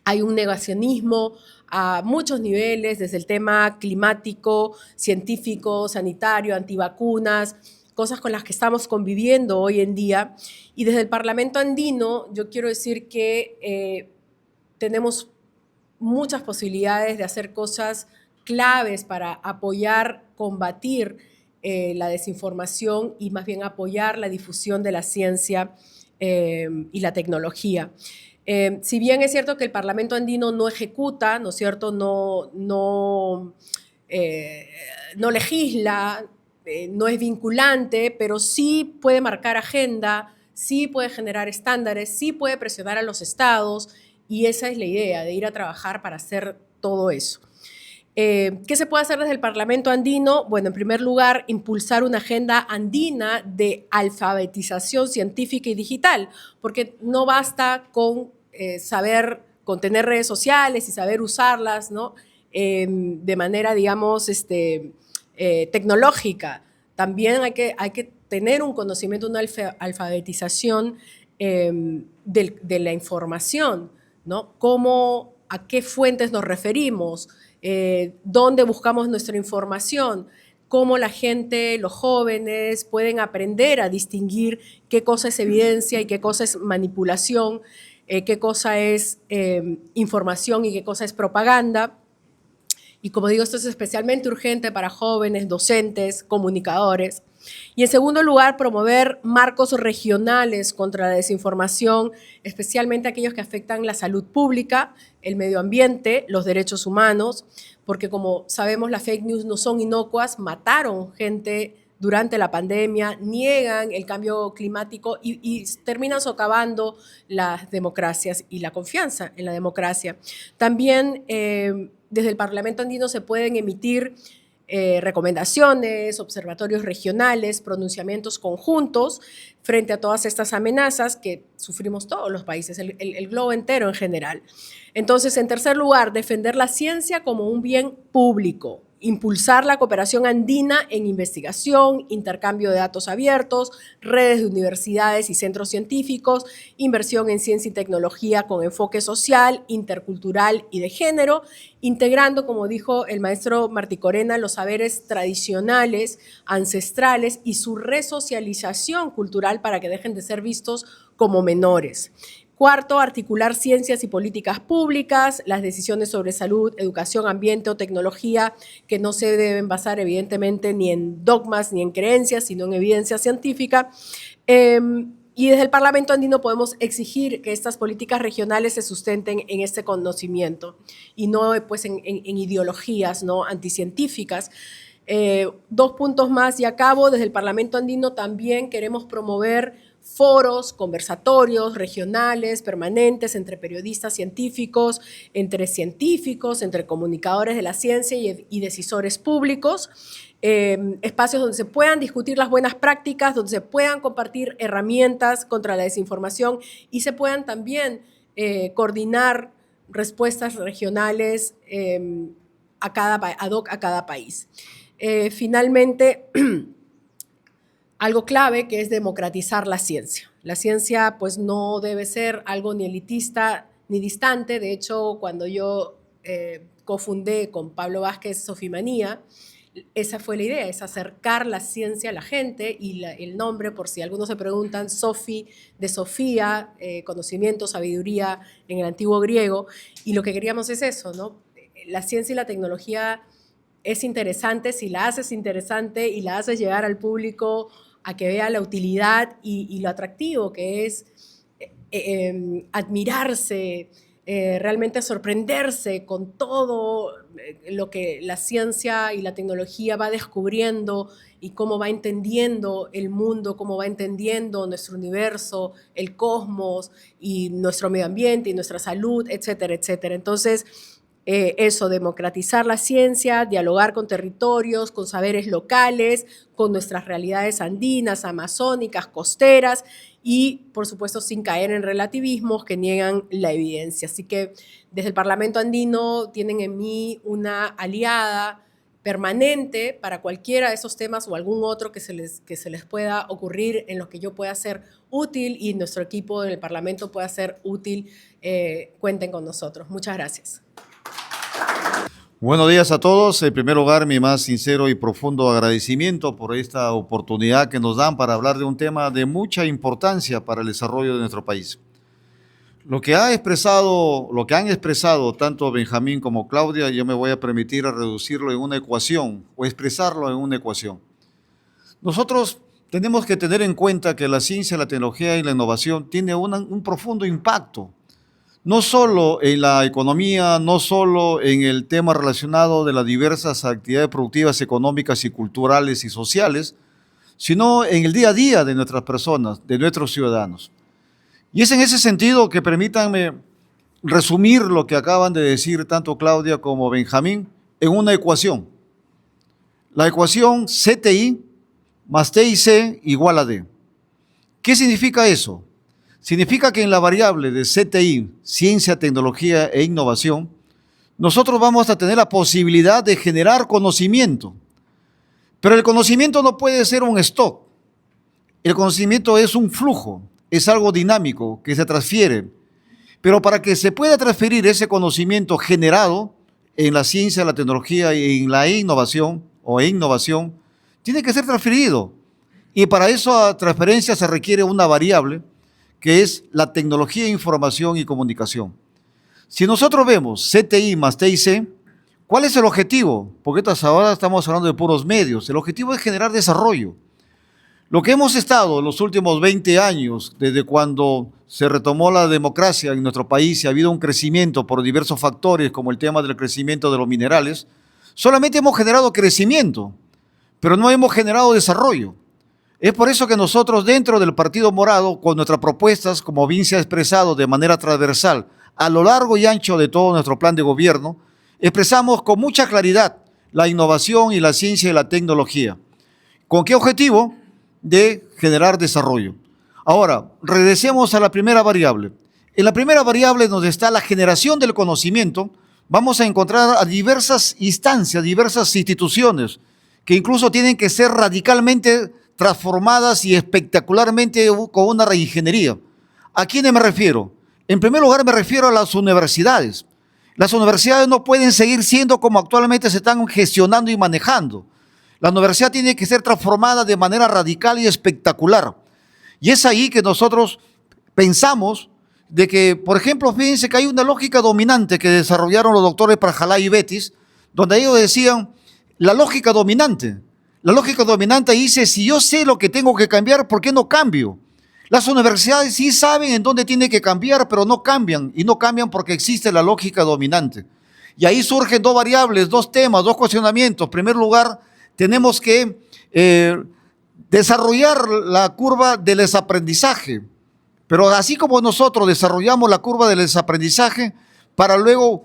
Hay un negacionismo a muchos niveles, desde el tema climático, científico, sanitario, antivacunas, cosas con las que estamos conviviendo hoy en día. Y desde el Parlamento Andino yo quiero decir que tenemos muchas posibilidades de hacer cosas claves para apoyar, combatir la desinformación y más bien apoyar la difusión de la ciencia y la tecnología. Si bien es cierto que el Parlamento Andino no ejecuta, ¿no es cierto?, no legisla, no es vinculante, pero sí puede marcar agenda, sí puede generar estándares, sí puede presionar a los estados, y esa es la idea, de ir a trabajar para hacer todo eso. ¿Qué se puede hacer desde el Parlamento Andino? Bueno, en primer lugar, impulsar una agenda andina de alfabetización científica y digital, porque no basta con con tener redes sociales y saber usarlas, ¿no?, de manera, digamos, tecnológica. También hay que tener un conocimiento, una alfabetización de la información, ¿no? ¿A qué fuentes nos referimos? ¿Dónde buscamos nuestra información? Cómo la gente, los jóvenes, pueden aprender a distinguir qué cosa es evidencia y qué cosa es manipulación, qué cosa es información y qué cosa es propaganda. Y como digo, esto es especialmente urgente para jóvenes, docentes, comunicadores. Y en segundo lugar, promover marcos regionales contra la desinformación, especialmente aquellos que afectan la salud pública, el medio ambiente, los derechos humanos, porque como sabemos, las fake news no son inocuas, mataron gente durante la pandemia, niegan el cambio climático y terminan socavando las democracias y la confianza en la democracia. También desde el Parlamento Andino se pueden emitir recomendaciones, observatorios regionales, pronunciamientos conjuntos frente a todas estas amenazas que sufrimos todos los países, el globo entero en general. Entonces, en tercer lugar, defender la ciencia como un bien público impulsar la cooperación andina en investigación, intercambio de datos abiertos, redes de universidades y centros científicos, inversión en ciencia y tecnología con enfoque social, intercultural y de género, integrando, como dijo el maestro Martí Corena, los saberes tradicionales, ancestrales y su resocialización cultural para que dejen de ser vistos como menores. Cuarto, articular ciencias y políticas públicas, las decisiones sobre salud, educación, ambiente o tecnología que no se deben basar evidentemente ni en dogmas ni en creencias, sino en evidencia científica. Y desde el Parlamento andino podemos exigir que estas políticas regionales se sustenten en este conocimiento y no pues, en ideologías, ¿no?, anticientíficas. 2 puntos más y acabo. Desde el Parlamento andino también queremos promover foros, conversatorios regionales, permanentes, entre periodistas científicos, entre comunicadores de la ciencia y decisores públicos, espacios donde se puedan discutir las buenas prácticas, donde se puedan compartir herramientas contra la desinformación y se puedan también coordinar respuestas regionales ad hoc a cada país. Finalmente, algo clave que es democratizar la ciencia. La ciencia pues no debe ser algo ni elitista ni distante. De hecho, cuando yo cofundé con Pablo Vázquez Sofimanía, esa fue la idea, es acercar la ciencia a la gente y el nombre, por si algunos se preguntan, Sofi de Sofía, conocimiento, sabiduría en el antiguo griego. Y lo que queríamos es eso, ¿no? La ciencia y la tecnología es interesante si la haces interesante y la haces llegar al público a que vea la utilidad y lo atractivo que es admirarse, realmente sorprenderse con todo lo que la ciencia y la tecnología va descubriendo y cómo va entendiendo el mundo, cómo va entendiendo nuestro universo, el cosmos y nuestro medio ambiente y nuestra salud, etcétera, etcétera. Entonces, eso, democratizar la ciencia, dialogar con territorios, con saberes locales, con nuestras realidades andinas, amazónicas, costeras y, por supuesto, sin caer en relativismos que niegan la evidencia. Así que desde el Parlamento andino tienen en mí una aliada permanente para cualquiera de esos temas o algún otro que se les pueda ocurrir en los que yo pueda ser útil y nuestro equipo en el Parlamento pueda ser útil. Cuenten con nosotros. Muchas gracias. Buenos días a todos. En primer lugar, mi más sincero y profundo agradecimiento por esta oportunidad que nos dan para hablar de un tema de mucha importancia para el desarrollo de nuestro país. Lo que han expresado tanto Benjamín como Claudia, yo me voy a permitir reducirlo en una ecuación o expresarlo en una ecuación. Nosotros tenemos que tener en cuenta que la ciencia, la tecnología y la innovación tienen un profundo impacto. No solo en la economía, no solo en el tema relacionado de las diversas actividades productivas, económicas y culturales y sociales, sino en el día a día de nuestras personas, de nuestros ciudadanos. Y es en ese sentido que permítanme resumir lo que acaban de decir tanto Claudia como Benjamín en una ecuación. La ecuación CTI más TIC igual a D. ¿Qué significa eso? Significa que en la variable de CTI, ciencia, tecnología e innovación, nosotros vamos a tener la posibilidad de generar conocimiento. Pero el conocimiento no puede ser un stock. El conocimiento es un flujo, es algo dinámico que se transfiere. Pero para que se pueda transferir ese conocimiento generado en la ciencia, la tecnología y en la innovación tiene que ser transferido. Y para esa transferencia se requiere una variable que es la tecnología, información y comunicación. Si nosotros vemos CTI más TIC, ¿cuál es el objetivo? Porque ahora estamos hablando de puros medios. El objetivo es generar desarrollo. Lo que hemos estado en los últimos 20 años, desde cuando se retomó la democracia en nuestro país y ha habido un crecimiento por diversos factores, como el tema del crecimiento de los minerales, solamente hemos generado crecimiento, pero no hemos generado desarrollo. Es por eso que nosotros dentro del Partido Morado, con nuestras propuestas, como bien se ha expresado de manera transversal, a lo largo y ancho de todo nuestro plan de gobierno, expresamos con mucha claridad la innovación y la ciencia y la tecnología. ¿Con qué objetivo? De generar desarrollo. Ahora, regresemos a la primera variable. En la primera variable donde está la generación del conocimiento, vamos a encontrar a diversas instancias, diversas instituciones, que incluso tienen que ser radicalmente transformadas y espectacularmente con una reingeniería. ¿A quiénes me refiero? En primer lugar me refiero a las universidades. Las universidades no pueden seguir siendo como actualmente se están gestionando y manejando. La universidad tiene que ser transformada de manera radical y espectacular. Y es ahí que nosotros pensamos de que, por ejemplo, fíjense que hay una lógica dominante que desarrollaron los doctores Prajalá y Betis, donde ellos decían, la lógica dominante dice, si yo sé lo que tengo que cambiar, ¿por qué no cambio? Las universidades sí saben en dónde tiene que cambiar, pero no cambian, y no cambian porque existe la lógica dominante. Y ahí surgen dos variables, dos temas, dos cuestionamientos. En primer lugar, tenemos que desarrollar la curva del desaprendizaje, pero así como nosotros desarrollamos la curva del desaprendizaje para luego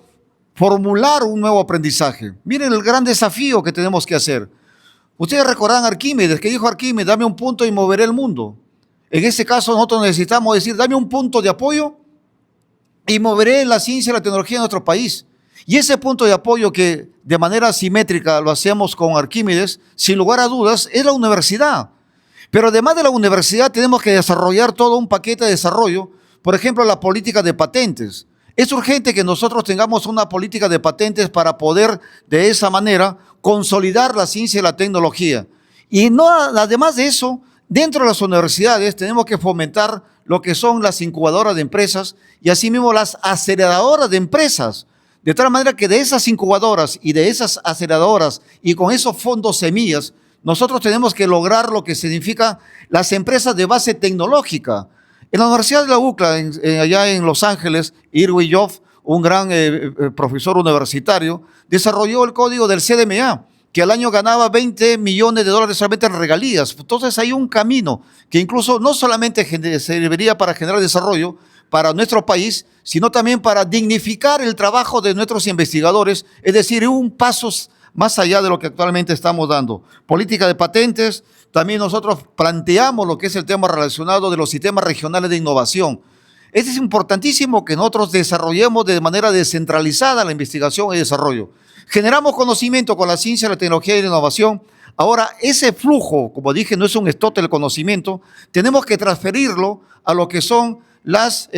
formular un nuevo aprendizaje. Miren el gran desafío que tenemos que hacer. Ustedes recordarán a Arquímedes, que dijo Arquímedes, dame un punto y moveré el mundo. En este caso nosotros necesitamos decir, dame un punto de apoyo y moveré la ciencia y la tecnología en nuestro país. Y ese punto de apoyo que de manera simétrica lo hacemos con Arquímedes, sin lugar a dudas, es la universidad. Pero además de la universidad tenemos que desarrollar todo un paquete de desarrollo, por ejemplo, la política de patentes. Es urgente que nosotros tengamos una política de patentes para poder de esa manera consolidar la ciencia y la tecnología. Y no, además de eso, dentro de las universidades tenemos que fomentar lo que son las incubadoras de empresas y asimismo las aceleradoras de empresas. De tal manera que de esas incubadoras y de esas aceleradoras y con esos fondos semillas, nosotros tenemos que lograr lo que significa las empresas de base tecnológica. En la Universidad de la UCLA, allá en Los Ángeles, Irwin Yoffe, un gran profesor universitario, desarrolló el código del CDMA, que al año ganaba $20 millones solamente en regalías. Entonces hay un camino que incluso no solamente serviría para generar desarrollo para nuestro país, sino también para dignificar el trabajo de nuestros investigadores, es decir, un paso más allá de lo que actualmente estamos dando. Política de patentes, también nosotros planteamos lo que es el tema relacionado de los sistemas regionales de innovación. Es importantísimo que nosotros desarrollemos de manera descentralizada la investigación y desarrollo. Generamos conocimiento con la ciencia, la tecnología y la innovación. Ahora, ese flujo, como dije, no es un estote del conocimiento, tenemos que transferirlo a lo que son las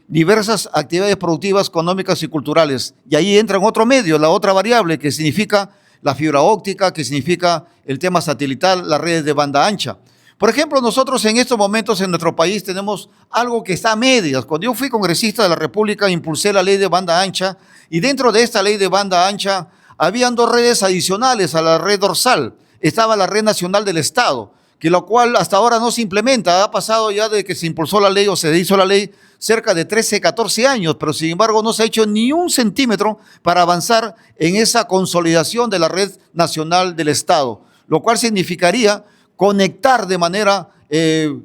diversas actividades productivas, económicas y culturales. Y ahí entra en otro medio, la otra variable que significa la fibra óptica, que significa el tema satelital, las redes de banda ancha. Por ejemplo, nosotros en estos momentos en nuestro país tenemos algo que está a medias. Cuando yo fui congresista de la República, impulsé la ley de banda ancha y dentro de esta ley de banda ancha habían dos redes adicionales a la red dorsal. Estaba la red nacional del Estado, que lo cual hasta ahora no se implementa. Ha pasado ya de que se impulsó la ley o se hizo la ley cerca de 13, 14 años, pero sin embargo no se ha hecho ni un centímetro para avanzar en esa consolidación de la red nacional del Estado, lo cual significaría conectar de manera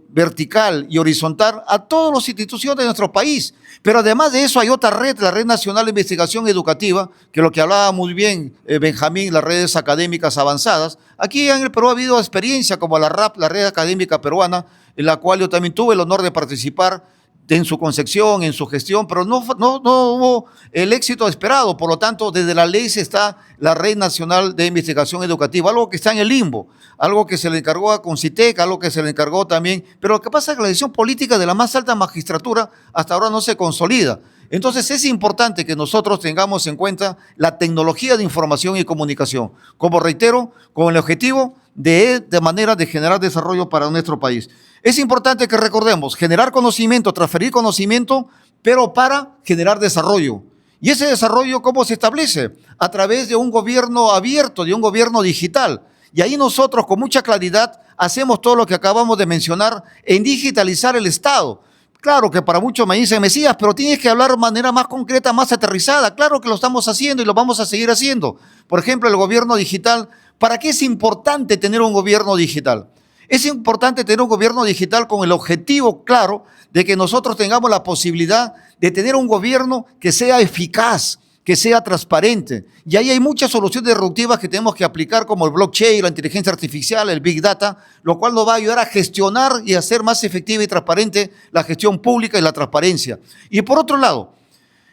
vertical y horizontal a todas las instituciones de nuestro país. Pero además de eso hay otra red, la Red Nacional de Investigación Educativa, que lo que hablaba muy bien Benjamín, las redes académicas avanzadas. Aquí en el Perú ha habido experiencia como la RAP, la Red Académica Peruana, en la cual yo también tuve el honor de participar en su concepción, en su gestión, pero no hubo el éxito esperado. Por lo tanto, desde la ley se está la Red Nacional de Investigación Educativa, algo que está en el limbo, algo que se le encargó a Concitec, algo que se le encargó también, pero lo que pasa es que la decisión política de la más alta magistratura hasta ahora no se consolida. Entonces es importante que nosotros tengamos en cuenta la tecnología de información y comunicación, como reitero, con el objetivo de manera de generar desarrollo para nuestro país. Es importante que recordemos, generar conocimiento, transferir conocimiento, pero para generar desarrollo. Y ese desarrollo, ¿cómo se establece? A través de un gobierno abierto, de un gobierno digital. Y ahí nosotros con mucha claridad hacemos todo lo que acabamos de mencionar en digitalizar el Estado. Claro que para muchos me dicen, Mesías, pero tienes que hablar de manera más concreta, más aterrizada. Claro que lo estamos haciendo y lo vamos a seguir haciendo. Por ejemplo, el gobierno digital. ¿Para qué es importante tener un gobierno digital? Es importante tener un gobierno digital con el objetivo claro de que nosotros tengamos la posibilidad de tener un gobierno que sea eficaz, que sea transparente. Y ahí hay muchas soluciones disruptivas que tenemos que aplicar, como el blockchain, la inteligencia artificial, el big data, lo cual nos va a ayudar a gestionar y a hacer más efectiva y transparente la gestión pública y la transparencia. Y por otro lado,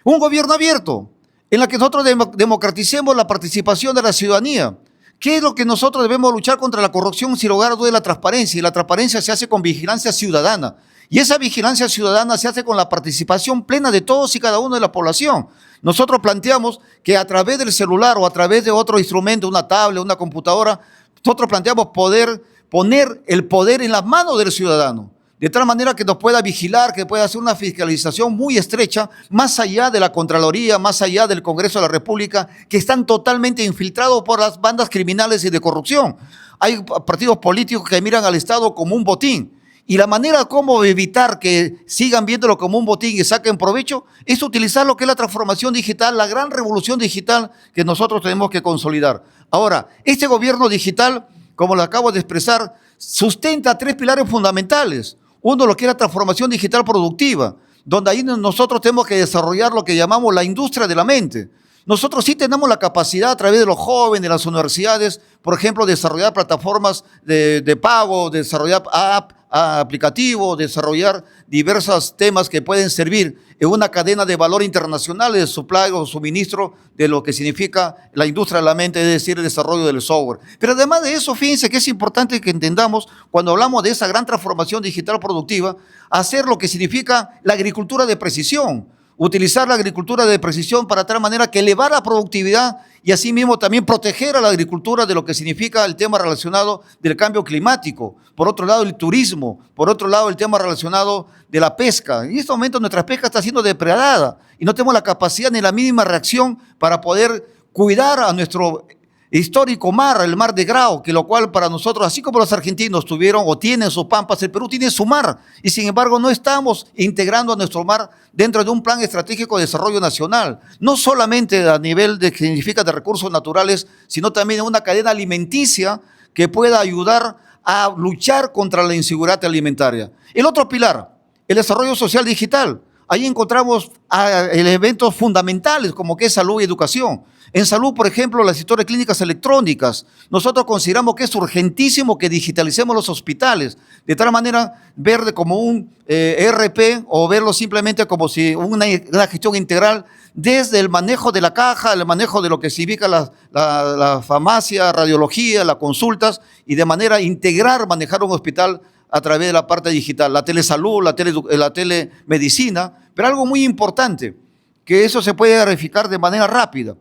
un gobierno abierto. en la que nosotros democraticemos la participación de la ciudadanía. ¿Qué es lo que nosotros debemos luchar contra la corrupción sin lugar a dudas? La transparencia, y la transparencia se hace con vigilancia ciudadana. Y esa vigilancia ciudadana se hace con la participación plena de todos y cada uno de la población. Nosotros planteamos que a través del celular o a través de otro instrumento, una tablet, una computadora, nosotros planteamos poder poner el poder en las manos del ciudadano, de tal manera que nos pueda vigilar, que pueda hacer una fiscalización muy estrecha, más allá de la Contraloría, más allá del Congreso de la República, que están totalmente infiltrados por las bandas criminales y de corrupción. Hay partidos políticos que miran al Estado como un botín, y la manera como evitar que sigan viéndolo como un botín y saquen provecho es utilizar lo que es la transformación digital, la gran revolución digital que nosotros tenemos que consolidar. Ahora, este gobierno digital, como lo acabo de expresar, sustenta 3 pilares fundamentales. Uno, lo que es la transformación digital productiva, donde ahí nosotros tenemos que desarrollar lo que llamamos la industria de la mente. Nosotros sí tenemos la capacidad a través de los jóvenes, de las universidades, por ejemplo, desarrollar plataformas de pago, desarrollar aplicativos, desarrollar diversos temas que pueden servir en una cadena de valor internacional de supply o suministro de lo que significa la industria de la mente, es decir, el desarrollo del software. Pero además de eso, fíjense que es importante que entendamos, cuando hablamos de esa gran transformación digital productiva, hacer lo que significa la agricultura de precisión. Utilizar la agricultura de precisión para tal manera que elevar la productividad y asimismo también proteger a la agricultura de lo que significa el tema relacionado del cambio climático. Por otro lado, el turismo. Por otro lado, el tema relacionado de la pesca. En este momento nuestra pesca está siendo depredada y no tenemos la capacidad ni la mínima reacción para poder cuidar a nuestro histórico mar, el mar de Grau, que lo cual para nosotros, así como los argentinos tuvieron o tienen sus pampas, el Perú tiene su mar, y sin embargo no estamos integrando a nuestro mar dentro de un plan estratégico de desarrollo nacional, no solamente a nivel de que significa de recursos naturales, sino también en una cadena alimenticia que pueda ayudar a luchar contra la inseguridad alimentaria. El otro pilar, el desarrollo social digital. Ahí encontramos elementos fundamentales como que es salud y educación. En salud, por ejemplo, las historias clínicas electrónicas. Nosotros consideramos que es urgentísimo que digitalicemos los hospitales, de tal manera ver como un ERP o verlo simplemente como si una gestión integral desde el manejo de la caja, el manejo de lo que significa la farmacia, radiología, las consultas y de manera integral manejar un hospital a través de la parte digital, la telesalud, la telemedicina, pero algo muy importante, que eso se puede verificar de manera rápida.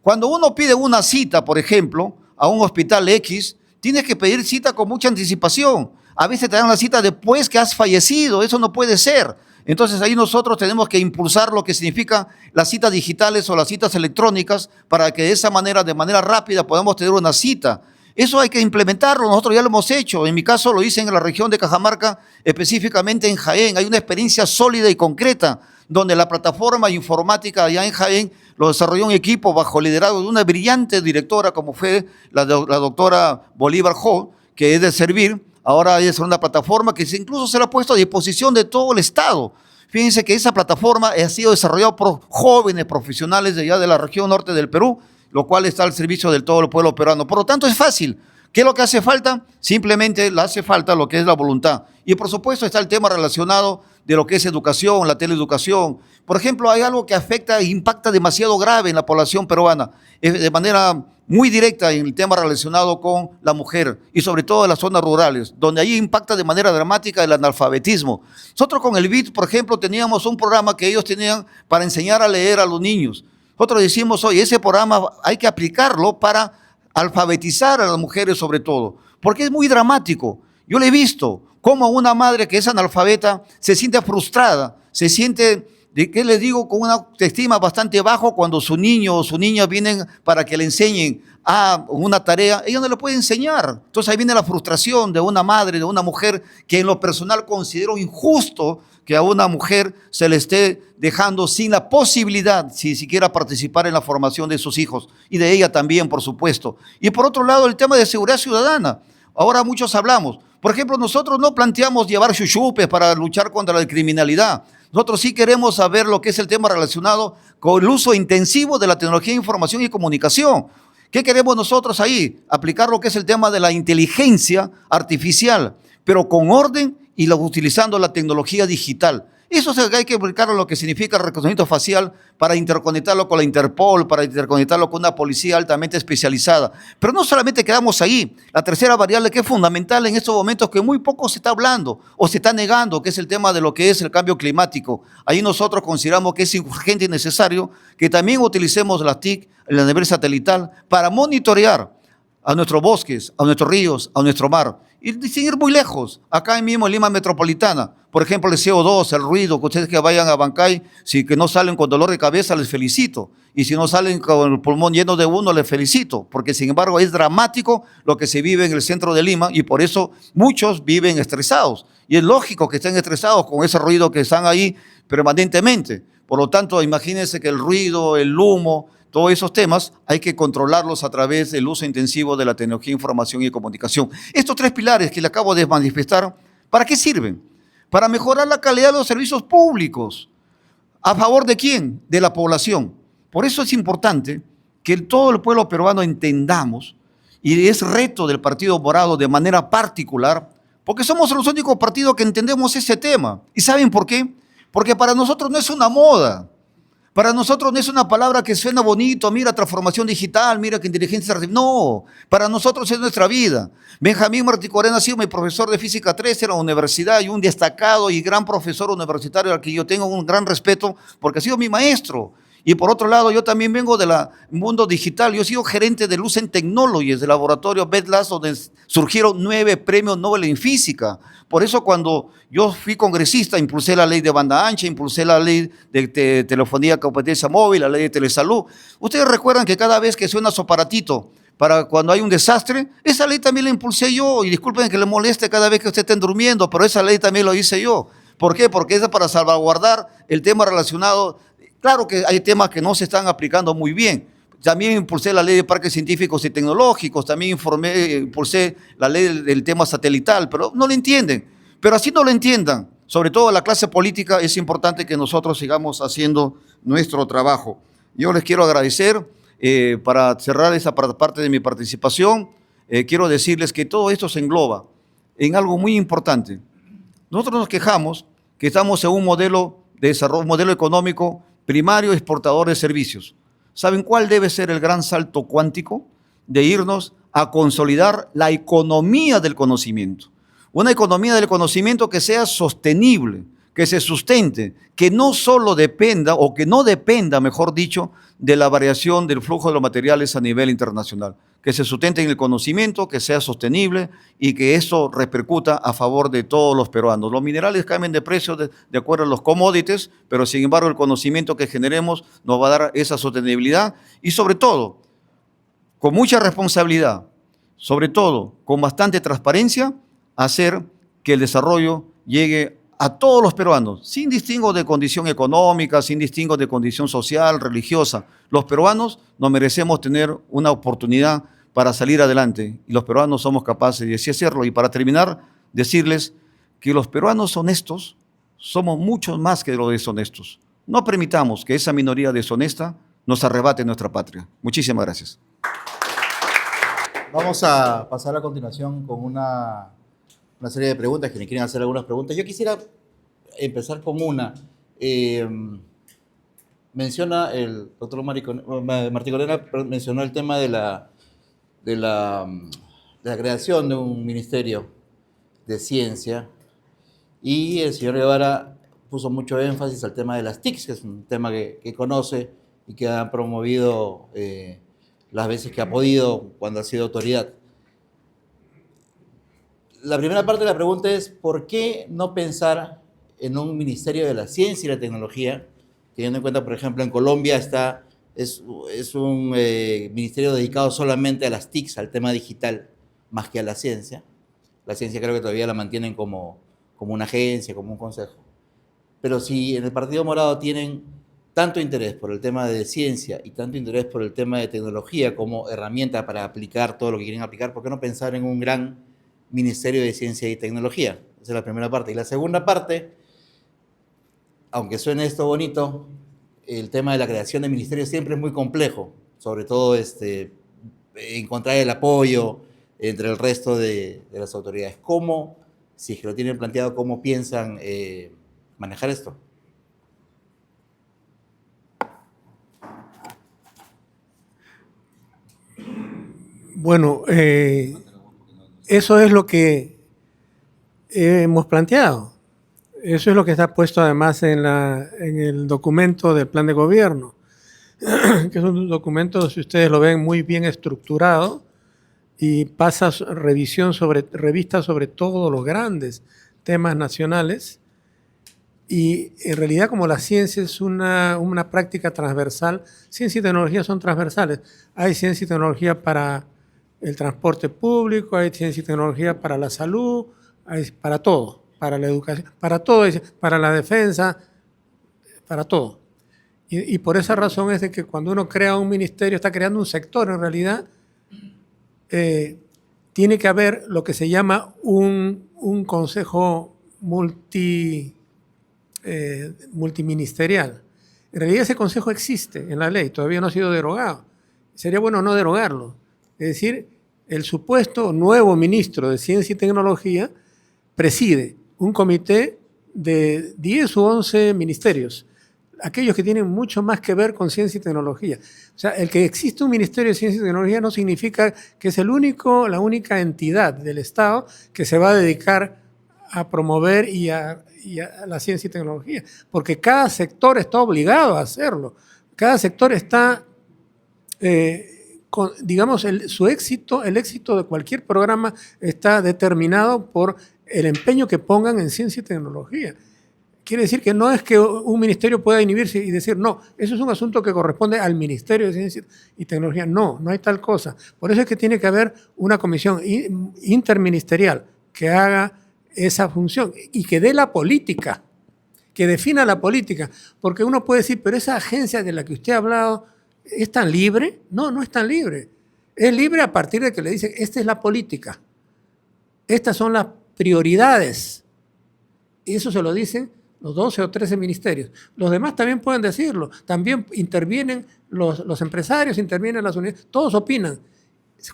Cuando uno pide una cita, por ejemplo, a un hospital X, tienes que pedir cita con mucha anticipación. A veces te dan la cita después que has fallecido, eso no puede ser. Entonces ahí nosotros tenemos que impulsar lo que significa las citas digitales o las citas electrónicas para que de esa manera, de manera rápida, podamos tener una cita. Eso hay que implementarlo, nosotros ya lo hemos hecho. En mi caso lo hice en la región de Cajamarca, específicamente en Jaén. Hay una experiencia sólida y concreta donde la plataforma informática allá en Jaén lo desarrolló un equipo bajo el liderazgo de una brillante directora como fue la doctora Bolívar Jo, que es de servir. Ahora es una plataforma que incluso se la ha puesto a disposición de todo el Estado. Fíjense que esa plataforma ha sido desarrollada por jóvenes profesionales de allá de la región norte del Perú, lo cual está al servicio de todo el pueblo peruano. Por lo tanto, es fácil. ¿Qué es lo que hace falta? Simplemente le hace falta lo que es la voluntad. Y por supuesto está el tema relacionado de lo que es educación, la teleeducación. Por ejemplo, hay algo que afecta e impacta demasiado grave en la población peruana, de manera muy directa en el tema relacionado con la mujer y sobre todo en las zonas rurales, donde ahí impacta de manera dramática el analfabetismo. Nosotros con el BID, por ejemplo, teníamos un programa que ellos tenían para enseñar a leer a los niños. Nosotros decimos, oye, ese programa hay que aplicarlo para alfabetizar a las mujeres sobre todo, porque es muy dramático. Yo le he visto cómo una madre que es analfabeta se siente frustrada, se siente, ¿qué les digo?, con una autoestima bastante bajo cuando su niño o su niña vienen para que le enseñen a una tarea, ella no le puede enseñar. Entonces ahí viene la frustración de una madre, de una mujer, que en lo personal considero injusto que a una mujer se le esté dejando sin la posibilidad, si siquiera participar en la formación de sus hijos, y de ella también, por supuesto. Y por otro lado, el tema de seguridad ciudadana. Ahora muchos hablamos. Por ejemplo, nosotros no planteamos llevar chuchupes para luchar contra la criminalidad. Nosotros sí queremos saber lo que es el tema relacionado con el uso intensivo de la tecnología de información y comunicación. ¿Qué queremos nosotros ahí? Aplicar lo que es el tema de la inteligencia artificial, pero con orden y utilizando la tecnología digital. Eso es que hay que explicar lo que significa el reconocimiento facial para interconectarlo con la Interpol, para interconectarlo con una policía altamente especializada. Pero no solamente quedamos ahí. La tercera variable que es fundamental en estos momentos que muy poco se está hablando o se está negando, que es el tema de lo que es el cambio climático. Ahí nosotros consideramos que es urgente y necesario que también utilicemos las TIC, el nivel satelital, para monitorear a nuestros bosques, a nuestros ríos, a nuestro mar. Y sin ir muy lejos, acá mismo en Lima Metropolitana, por ejemplo, el CO2, el ruido, que ustedes que vayan a Bancay, si que no salen con dolor de cabeza, les felicito. Y si no salen con el pulmón lleno de humo, les felicito. Porque sin embargo es dramático lo que se vive en el centro de Lima y por eso muchos viven estresados. Y es lógico que estén estresados con ese ruido que están ahí permanentemente. Por lo tanto, imagínense que el ruido, el humo, todos esos temas hay que controlarlos a través del uso intensivo de la tecnología, información y comunicación. Estos tres pilares que le acabo de manifestar, ¿para qué sirven? Para mejorar la calidad de los servicios públicos. ¿A favor de quién? De la población. Por eso es importante que todo el pueblo peruano entendamos, y es reto del Partido Morado de manera particular, porque somos los únicos partidos que entendemos ese tema. ¿Y saben por qué? Porque para nosotros no es una moda. Para nosotros no es una palabra que suena bonito, mira, transformación digital, mira que inteligencia artificial. No, para nosotros es nuestra vida. Benjamín Martí Corena ha sido mi profesor de Física 3 en la universidad y un destacado y gran profesor universitario al que yo tengo un gran respeto porque ha sido mi maestro. Y por otro lado, yo también vengo del mundo digital. Yo he sido gerente de Lucent Technologies, del laboratorio BETLAS, donde surgieron 9 premios Nobel en física. Por eso cuando yo fui congresista, impulsé la ley de banda ancha, impulsé la ley de telefonía competencia móvil, la ley de telesalud. Ustedes recuerdan que cada vez que suena su aparatito para cuando hay un desastre, esa ley también la impulsé yo. Y disculpen que le moleste cada vez que ustedes estén durmiendo, pero esa ley también lo hice yo. ¿Por qué? Porque es para salvaguardar el tema relacionado. Claro que hay temas que no se están aplicando muy bien. También impulsé la ley de parques científicos y tecnológicos, también impulsé la ley del tema satelital, pero no lo entienden. Pero así no lo entiendan, sobre todo la clase política, es importante que nosotros sigamos haciendo nuestro trabajo. Yo les quiero agradecer, para cerrar esa parte de mi participación, quiero decirles que todo esto se engloba en algo muy importante. Nosotros nos quejamos que estamos en un modelo de desarrollo, un modelo económico primario exportador de servicios. ¿Saben cuál debe ser el gran salto cuántico? De irnos a consolidar la economía del conocimiento. Una economía del conocimiento que sea sostenible, que se sustente, que no solo dependa, o que no dependa, mejor dicho, de la variación del flujo de los materiales a nivel internacional. Que se sustente en el conocimiento, que sea sostenible y que eso repercuta a favor de todos los peruanos. Los minerales cambian de precio de acuerdo a los commodities, pero sin embargo el conocimiento que generemos nos va a dar esa sostenibilidad y sobre todo, con mucha responsabilidad, sobre todo con bastante transparencia, hacer que el desarrollo llegue a todos los peruanos, sin distingo de condición económica, sin distingo de condición social, religiosa. Los peruanos nos merecemos tener una oportunidad para salir adelante y los peruanos somos capaces de así hacerlo. Y para terminar, decirles que los peruanos honestos somos muchos más que los deshonestos. No permitamos que esa minoría deshonesta nos arrebate nuestra patria. Muchísimas gracias. Vamos a pasar a continuación con una serie de preguntas, que me quieren hacer algunas preguntas. Yo quisiera empezar con una. Menciona el doctor Martí Corena, mencionó el tema de la creación de un ministerio de ciencia, y el señor Guevara puso mucho énfasis al tema de las TICs, que es un tema que conoce y que ha promovido las veces que ha podido cuando ha sido autoridad. La primera parte de la pregunta es, ¿por qué no pensar en un Ministerio de la Ciencia y la Tecnología? Teniendo en cuenta, por ejemplo, en Colombia es un ministerio dedicado solamente a las TICs, al tema digital, más que a la ciencia. La ciencia creo que todavía la mantienen como una agencia, como un consejo. Pero si en el Partido Morado tienen tanto interés por el tema de ciencia y tanto interés por el tema de tecnología como herramienta para aplicar todo lo que quieren aplicar, ¿por qué no pensar en un gran Ministerio de Ciencia y Tecnología? Esa es la primera parte. Y la segunda parte, aunque suene esto bonito, el tema de la creación de ministerios siempre es muy complejo, sobre todo encontrar el apoyo entre el resto de las autoridades. ¿Cómo, si es que lo tienen planteado, cómo piensan manejar esto? Bueno, eso es lo que hemos planteado. Eso es lo que está puesto además en el documento del plan de gobierno, que es un documento, si ustedes lo ven, muy bien estructurado y pasa revista sobre todos los grandes temas nacionales. Y en realidad, como la ciencia es una práctica transversal, ciencia y tecnología son transversales. Hay ciencia y tecnología para el transporte público, hay ciencia y tecnología para la salud, hay para todo, para la educación, para todo, para la defensa, para todo. Y por esa razón es de que cuando uno crea un ministerio, está creando un sector en realidad. Tiene que haber lo que se llama un consejo multiministerial. En realidad ese consejo existe en la ley, todavía no ha sido derogado. Sería bueno no derogarlo. Es decir, el supuesto nuevo ministro de Ciencia y Tecnología preside un comité de 10 u 11 ministerios, aquellos que tienen mucho más que ver con ciencia y tecnología. O sea, el que existe un Ministerio de Ciencia y Tecnología no significa que es la única entidad del Estado que se va a dedicar a promover y a la ciencia y tecnología, porque cada sector está obligado a hacerlo. Cada sector está, digamos, su éxito, el éxito de cualquier programa está determinado por el empeño que pongan en ciencia y tecnología. Quiere decir que no es que un ministerio pueda inhibirse y decir, no, eso es un asunto que corresponde al Ministerio de Ciencia y Tecnología. No, no hay tal cosa. Por eso es que tiene que haber una comisión interministerial que haga esa función y que dé la política, que defina la política. Porque uno puede decir, pero esa agencia de la que usted ha hablado, ¿es tan libre? No, no es tan libre. Es libre a partir de que le dicen, esta es la política. Estas son las prioridades. Y eso se lo dicen los 12 o 13 ministerios. Los demás también pueden decirlo. También intervienen los empresarios, intervienen las unidades, todos opinan.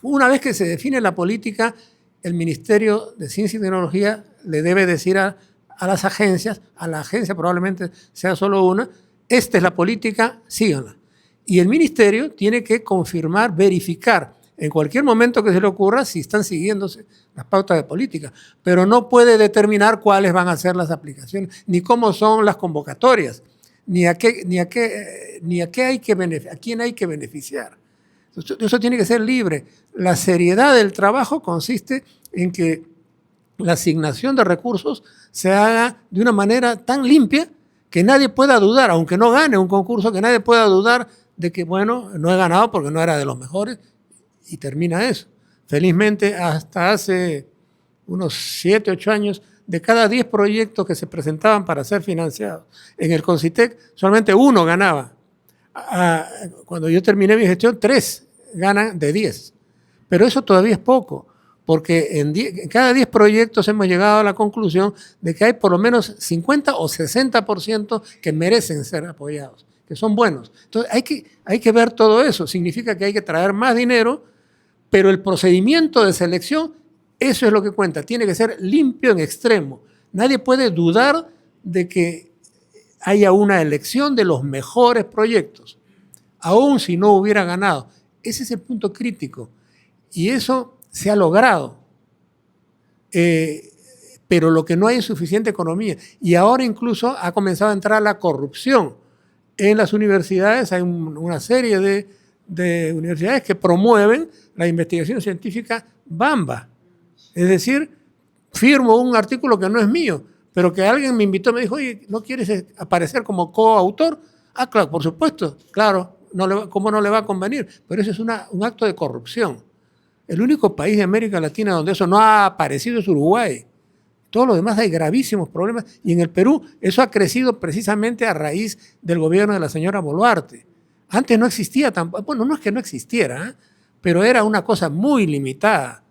Una vez que se define la política, el Ministerio de Ciencia y Tecnología le debe decir a las agencias, a la agencia probablemente sea solo una, esta es la política, síganla. Y el ministerio tiene que confirmar, verificar en cualquier momento que se le ocurra si están siguiéndose las pautas de política, pero no puede determinar cuáles van a ser las aplicaciones, ni cómo son las convocatorias, ni a quién hay que beneficiar. Eso tiene que ser libre. La seriedad del trabajo consiste en que la asignación de recursos se haga de una manera tan limpia que nadie pueda dudar, aunque no gane un concurso, que nadie pueda dudar de que, bueno, no he ganado porque no era de los mejores, y termina eso. Felizmente, hasta hace unos 7, 8 años, de cada 10 proyectos que se presentaban para ser financiados en el CONCITEC, solamente uno ganaba. Cuando yo terminé mi gestión, 3 ganan de 10. Pero eso todavía es poco, porque en cada 10 proyectos hemos llegado a la conclusión de que hay por lo menos 50 o 60% que merecen ser apoyados, que son buenos. Entonces hay que ver todo eso. Significa que hay que traer más dinero, pero el procedimiento de selección, eso es lo que cuenta. Tiene que ser limpio en extremo. Nadie puede dudar de que haya una elección de los mejores proyectos, aun si no hubiera ganado. Ese es el punto crítico. Y eso se ha logrado. Pero lo que no hay es suficiente economía. Y ahora incluso ha comenzado a entrar la corrupción. En las universidades hay una serie de universidades que promueven la investigación científica bamba. Es decir, firmo un artículo que no es mío, pero que alguien me invitó, me dijo, oye, ¿no quieres aparecer como coautor? Ah, claro, por supuesto, claro, ¿cómo no le va a convenir? Pero eso es un acto de corrupción. El único país de América Latina donde eso no ha aparecido es Uruguay. Todos los demás hay gravísimos problemas y en el Perú eso ha crecido precisamente a raíz del gobierno de la señora Boluarte. Antes no existía tampoco, bueno, no es que no existiera, pero era una cosa muy limitada.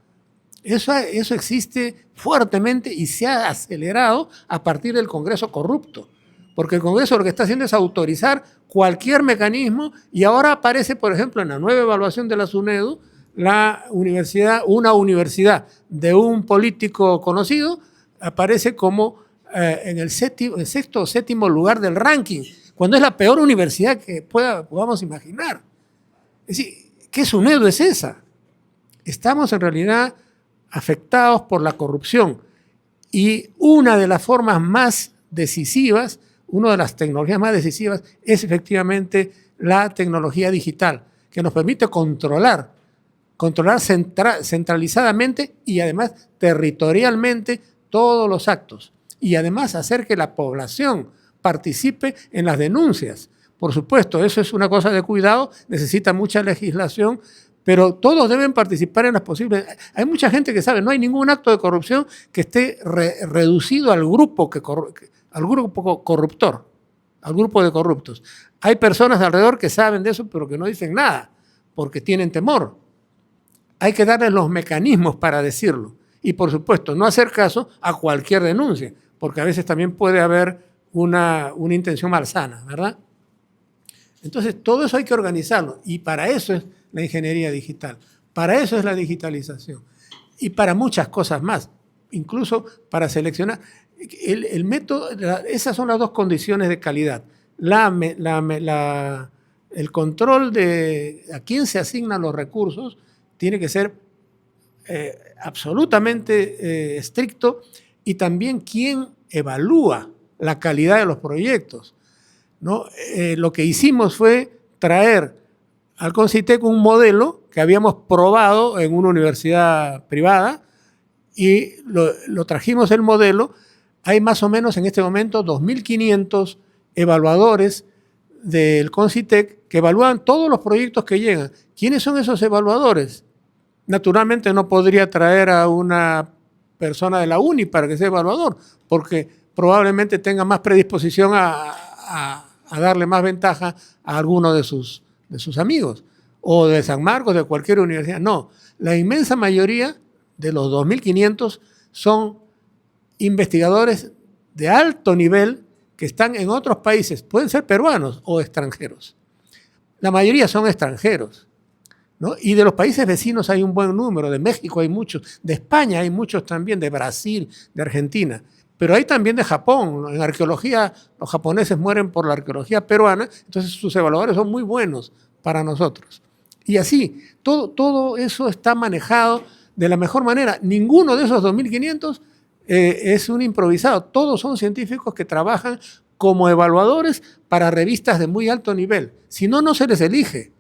Eso existe fuertemente y se ha acelerado a partir del Congreso corrupto, porque el Congreso lo que está haciendo es autorizar cualquier mecanismo y ahora aparece, por ejemplo, en la nueva evaluación de la SUNEDU, una universidad de un político conocido, aparece como en el sexto o séptimo lugar del ranking, cuando es la peor universidad que podamos imaginar. Es decir, ¿qué SUNEDU es esa? Estamos en realidad afectados por la corrupción y una de las formas más decisivas, una de las tecnologías más decisivas es efectivamente la tecnología digital, que nos permite controlar centralizadamente y además territorialmente todos los actos y además hacer que la población participe en las denuncias. Por supuesto, eso es una cosa de cuidado, necesita mucha legislación, pero todos deben participar en las posibles. Hay mucha gente que sabe, no hay ningún acto de corrupción que esté reducido al grupo corruptor, al grupo de corruptos. Hay personas alrededor que saben de eso, pero que no dicen nada, porque tienen temor. Hay que darles los mecanismos para decirlo. Y por supuesto, no hacer caso a cualquier denuncia, porque a veces también puede haber una intención malsana, ¿verdad? Entonces, todo eso hay que organizarlo. Y para eso es la ingeniería digital. Para eso es la digitalización. Y para muchas cosas más. Incluso para seleccionar. El método, esas son las dos condiciones de calidad. El control de a quién se asignan los recursos tiene que ser absolutamente estricto, y también quién evalúa la calidad de los proyectos, ¿no? Lo que hicimos fue traer al CONCITEC un modelo que habíamos probado en una universidad privada y lo trajimos el modelo. Hay más o menos en este momento 2.500 evaluadores del CONCITEC que evalúan todos los proyectos que llegan. ¿Quiénes son esos evaluadores? Naturalmente no podría traer a una persona de la UNI para que sea evaluador, porque probablemente tenga más predisposición a darle más ventaja a alguno de sus amigos, o de San Marcos, de cualquier universidad. No, la inmensa mayoría de los 2.500 son investigadores de alto nivel que están en otros países, pueden ser peruanos o extranjeros. La mayoría son extranjeros, ¿no? Y de los países vecinos hay un buen número, de México hay muchos, de España hay muchos también, de Brasil, de Argentina, pero hay también de Japón. En arqueología, los japoneses mueren por la arqueología peruana, entonces sus evaluadores son muy buenos para nosotros. Y así, todo eso está manejado de la mejor manera. Ninguno de esos 2.500 es un improvisado, todos son científicos que trabajan como evaluadores para revistas de muy alto nivel, si no, no se les elige.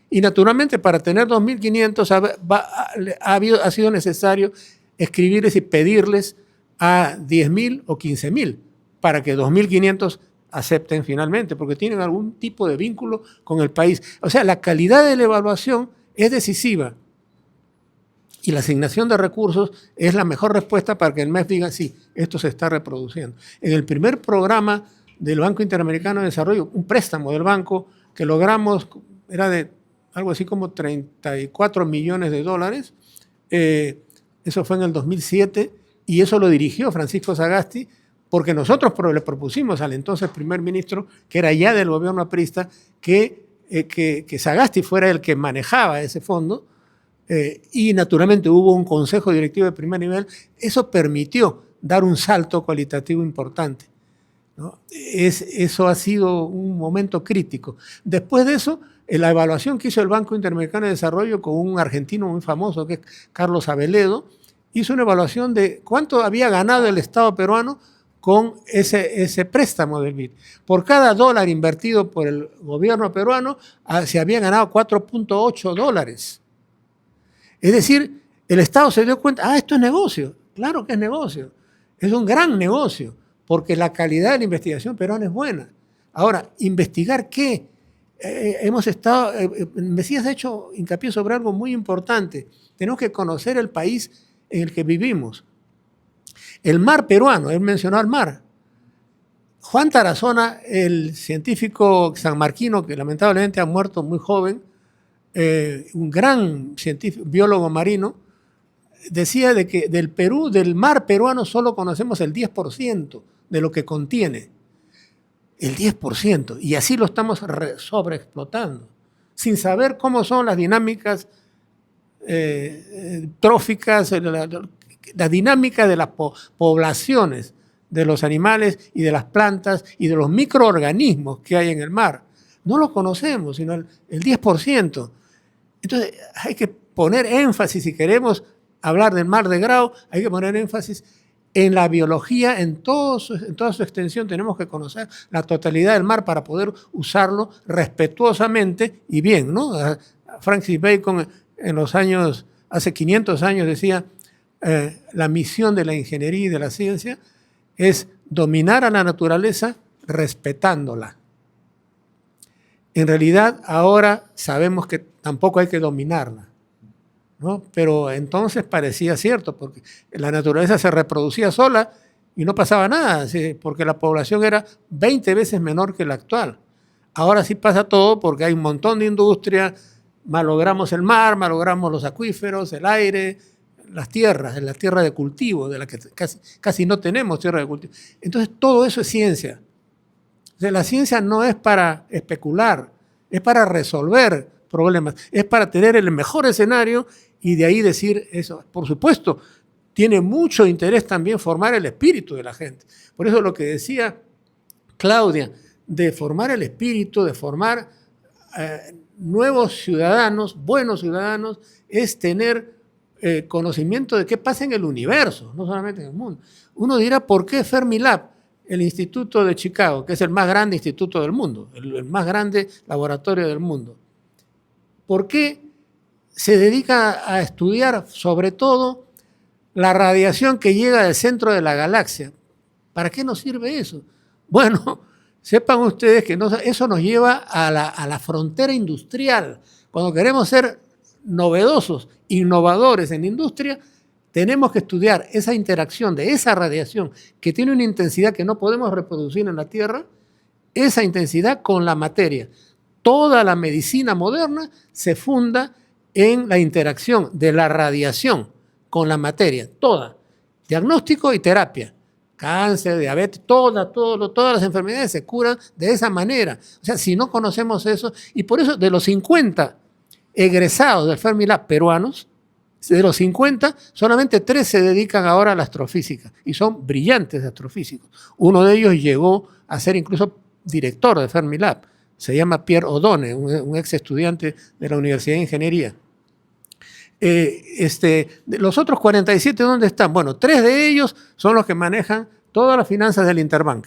Y naturalmente para tener 2.500 ha sido necesario escribirles y pedirles a 10.000 o 15.000 para que 2.500 acepten finalmente, porque tienen algún tipo de vínculo con el país. O sea, la calidad de la evaluación es decisiva y la asignación de recursos es la mejor respuesta para que el MEF diga, sí, esto se está reproduciendo. En el primer programa del Banco Interamericano de Desarrollo, un préstamo del banco que logramos, era de algo así como 34 millones de dólares, eso fue en el 2007, y eso lo dirigió Francisco Sagasti, porque nosotros le propusimos al entonces primer ministro, que era ya del gobierno aprista, que Sagasti fuera el que manejaba ese fondo, y naturalmente hubo un consejo directivo de primer nivel. Eso permitió dar un salto cualitativo importante, ¿no? Eso ha sido un momento crítico. Después de eso, la evaluación que hizo el Banco Interamericano de Desarrollo con un argentino muy famoso, que es Carlos Aveledo, hizo una evaluación de cuánto había ganado el Estado peruano con ese préstamo del BID. Por cada dólar invertido por el gobierno peruano, se había ganado 4.8 dólares. Es decir, el Estado se dio cuenta, esto es negocio. Claro que es negocio. Es un gran negocio, porque la calidad de la investigación peruana es buena. Ahora, ¿investigar qué? Mesías ha hecho hincapié sobre algo muy importante. Tenemos que conocer el país en el que vivimos. El mar peruano, él mencionó al mar. Juan Tarazona, el científico sanmarquino que lamentablemente ha muerto muy joven, un gran científico, biólogo marino, decía de que del Perú, del mar peruano, solo conocemos el 10% de lo que contiene. El 10%. Y así lo estamos sobreexplotando, sin saber cómo son las dinámicas tróficas, la dinámica de las poblaciones de los animales y de las plantas y de los microorganismos que hay en el mar. No lo conocemos, sino el 10%. Entonces hay que poner énfasis, si queremos hablar del mar de Grau, hay que poner énfasis en la biología, en toda su extensión. Tenemos que conocer la totalidad del mar para poder usarlo respetuosamente y bien, ¿no? Francis Bacon en los años, hace 500 años decía, la misión de la ingeniería y de la ciencia es dominar a la naturaleza respetándola. En realidad ahora sabemos que tampoco hay que dominarla, ¿no? Pero entonces parecía cierto, porque la naturaleza se reproducía sola y no pasaba nada, porque la población era 20 veces menor que la actual. Ahora sí pasa todo porque hay un montón de industria, malogramos el mar, malogramos los acuíferos, el aire, las tierras, la tierra de cultivo, de la que casi no tenemos tierra de cultivo. Entonces todo eso es ciencia. O sea, la ciencia no es para especular, es para resolver problemas, es para tener el mejor escenario y de ahí decir eso. Por supuesto, tiene mucho interés también formar el espíritu de la gente. Por eso lo que decía Claudia, de formar el espíritu, de formar nuevos ciudadanos, buenos ciudadanos, es tener conocimiento de qué pasa en el universo, no solamente en el mundo. Uno dirá, ¿por qué Fermilab? El Instituto de Chicago, que es el más grande instituto del mundo, el más grande laboratorio del mundo. ¿Por qué se dedica a estudiar sobre todo la radiación que llega del centro de la galaxia? ¿Para qué nos sirve eso? Bueno, sepan ustedes que eso nos lleva a la frontera industrial. Cuando queremos ser novedosos, innovadores en la industria, tenemos que estudiar esa interacción de esa radiación que tiene una intensidad que no podemos reproducir en la Tierra, esa intensidad con la materia. Toda la medicina moderna se funda en la interacción de la radiación con la materia, toda. Diagnóstico y terapia. Cáncer, diabetes, todas las enfermedades se curan de esa manera. O sea, si no conocemos eso, y por eso de los 50 egresados del Fermilab peruanos, de los 50, solamente 3 se dedican ahora a la astrofísica y son brillantes astrofísicos. Uno de ellos llegó a ser incluso director de Fermilab. Se llama Pierre Odone, un ex estudiante de la Universidad de Ingeniería. Los otros 47, ¿dónde están? Bueno, 3 de ellos son los que manejan todas las finanzas del Interbank.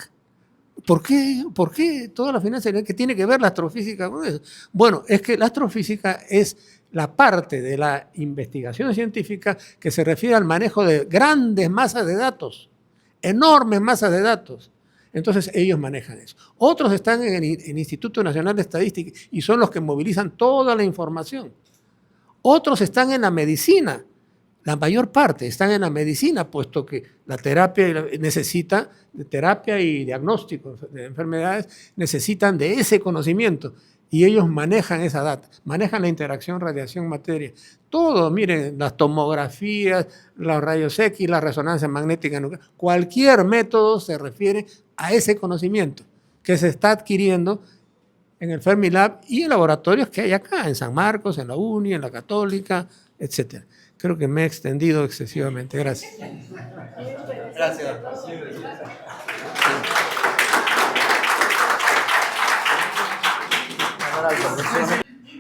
¿Por qué todas las finanzas? ¿Qué tiene que ver la astrofísica con eso? Bueno, es que la astrofísica es la parte de la investigación científica que se refiere al manejo de grandes masas de datos, enormes masas de datos. Entonces ellos manejan eso. Otros están en el Instituto Nacional de Estadística y son los que movilizan toda la información. Otros están en la medicina. La mayor parte están en la medicina, puesto que la terapia necesita de terapia y diagnóstico de enfermedades, necesitan de ese conocimiento. Y ellos manejan esa data, manejan la interacción radiación-materia. Todo, miren, las tomografías, los rayos X, la resonancia magnética nuclear, cualquier método se refiere a ese conocimiento que se está adquiriendo en el Fermilab y en laboratorios que hay acá, en San Marcos, en la UNI, en la Católica, etc. Creo que me he extendido excesivamente. Gracias. Gracias.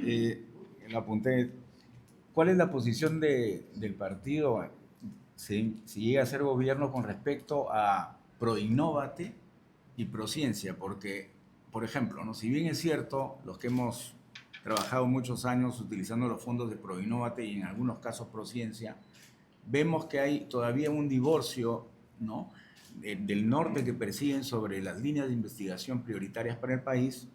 Le apunté, ¿cuál es la posición del partido si llega a ser gobierno con respecto a Proinnovate y Prociencia? Porque, por ejemplo, ¿no? Si bien es cierto, los que hemos trabajado muchos años utilizando los fondos de Proinnovate y en algunos casos Prociencia, vemos que hay todavía un divorcio, ¿no?, del norte que persiguen sobre las líneas de investigación prioritarias para el país,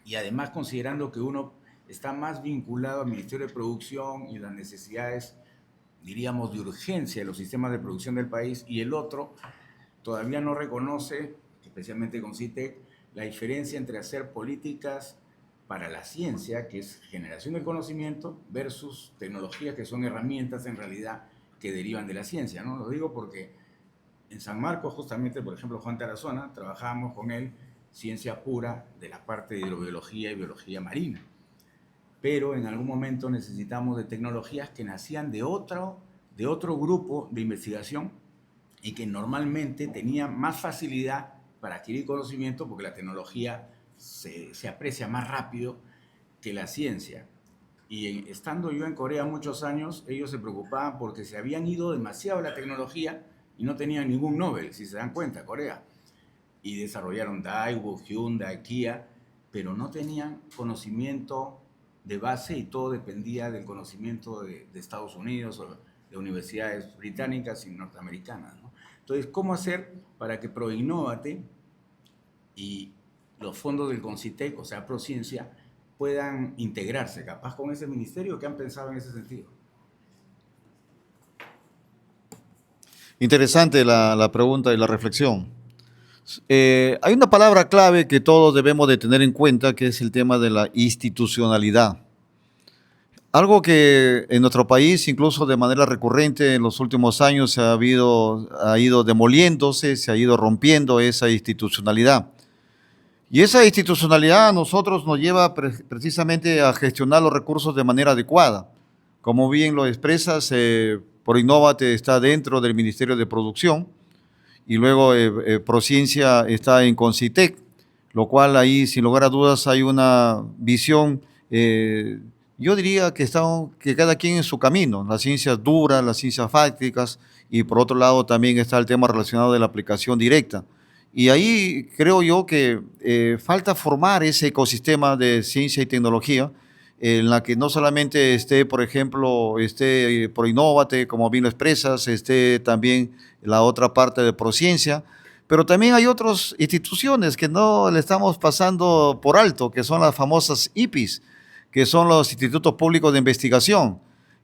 y además considerando que uno está más vinculado al Ministerio de Producción y las necesidades, diríamos, de urgencia de los sistemas de producción del país, y el otro todavía no reconoce, especialmente con CITEC, la diferencia entre hacer políticas para la ciencia, que es generación de conocimiento, versus tecnologías que son herramientas en realidad que derivan de la ciencia, ¿no? Lo digo porque en San Marcos, justamente, por ejemplo, Juan Tarazona, trabajábamos con él ciencia pura de la parte de hidrobiología y biología marina. Pero en algún momento necesitamos de tecnologías que nacían de otro grupo de investigación y que normalmente tenía más facilidad para adquirir conocimiento porque la tecnología se aprecia más rápido que la ciencia. Y estando yo en Corea muchos años, ellos se preocupaban porque se habían ido demasiado la tecnología y no tenían ningún Nobel, si se dan cuenta, Corea. Y desarrollaron Daewoo, Hyundai, Kia, pero no tenían conocimiento de base y todo dependía del conocimiento de Estados Unidos o de universidades británicas y norteamericanas, ¿no? Entonces, ¿cómo hacer para que Proinnovate y los fondos del Concitec, o sea, Prociencia, puedan integrarse capaz con ese ministerio? ¿Qué han pensado en ese sentido? Interesante la pregunta y la reflexión. Hay una palabra clave que todos debemos de tener en cuenta, que es el tema de la institucionalidad. Algo que en nuestro país, incluso de manera recurrente en los últimos años, ha ido demoliéndose, se ha ido rompiendo esa institucionalidad. Y esa institucionalidad a nosotros nos lleva precisamente a gestionar los recursos de manera adecuada. Como bien lo expresas, Proinnovate está dentro del Ministerio de Producción y luego Prociencia está en Concitec, lo cual ahí, sin lugar a dudas, hay una visión, yo diría que cada quien en su camino, las ciencias duras, las ciencias fácticas, y por otro lado también está el tema relacionado de la aplicación directa. Y ahí creo yo que falta formar ese ecosistema de ciencia y tecnología en la que no solamente esté, por ejemplo, esté Proinnovate, como bien lo expresas, esté también la otra parte de Prociencia, pero también hay otras instituciones que no le estamos pasando por alto, que son las famosas IPIs, que son los Institutos Públicos de Investigación,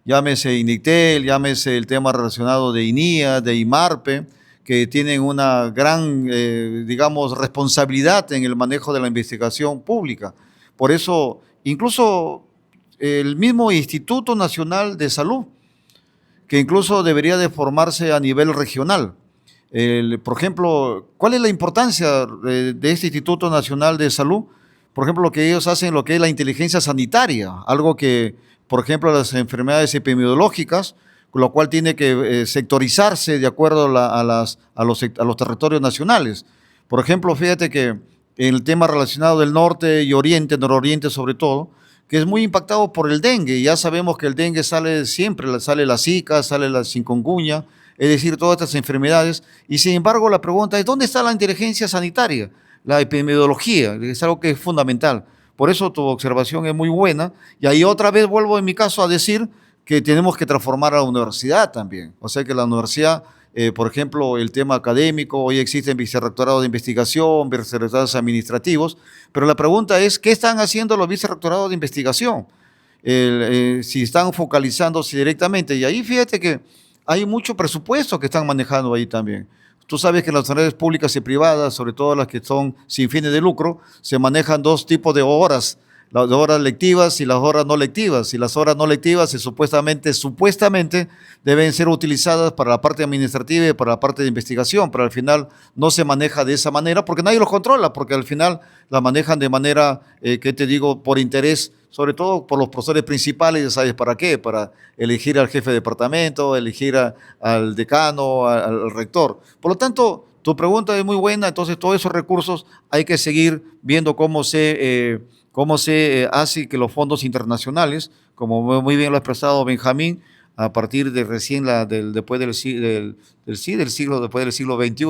llámese INICTEL, llámese el tema relacionado de INIA, de IMARPE, que tienen una gran, digamos, responsabilidad en el manejo de la investigación pública. Por eso, incluso el mismo Instituto Nacional de Salud, que incluso debería de formarse a nivel regional. Por ejemplo, ¿cuál es la importancia de este Instituto Nacional de Salud? Por ejemplo, lo que ellos hacen, lo que es la inteligencia sanitaria, algo que, por ejemplo, las enfermedades epidemiológicas, con lo cual tiene que sectorizarse de acuerdo a los territorios nacionales. Por ejemplo, fíjate que en el tema relacionado del norte y oriente, nororiente sobre todo, que es muy impactado por el dengue. Ya sabemos que el dengue sale siempre, sale la Zika, sale la chikungunya, es decir, todas estas enfermedades. Y sin embargo, la pregunta es, ¿dónde está la inteligencia sanitaria? La epidemiología, es algo que es fundamental. Por eso tu observación es muy buena. Y ahí otra vez vuelvo en mi caso a decir que tenemos que transformar a la universidad también. O sea que la universidad, por ejemplo, el tema académico, hoy existen vicerrectorados de investigación, vicerrectorados administrativos, pero la pregunta es, ¿qué están haciendo los vicerrectorados de investigación? Si están focalizándose directamente. Y ahí fíjate que hay mucho presupuesto que están manejando ahí también. Tú sabes que en las universidades públicas y privadas, sobre todo las que son sin fines de lucro, se manejan dos tipos de horas, las horas lectivas y las horas no lectivas. Y las horas no lectivas supuestamente deben ser utilizadas para la parte administrativa y para la parte de investigación, pero al final no se maneja de esa manera porque nadie los controla, porque al final la manejan de manera, ¿qué te digo?, por interés, sobre todo por los profesores principales, ya sabes para qué, para elegir al jefe de departamento, elegir al decano, al rector. Por lo tanto, tu pregunta es muy buena, entonces todos esos recursos hay que seguir viendo cómo se hace que los fondos internacionales, como muy bien lo ha expresado Benjamín, a partir de recién después del siglo XXI,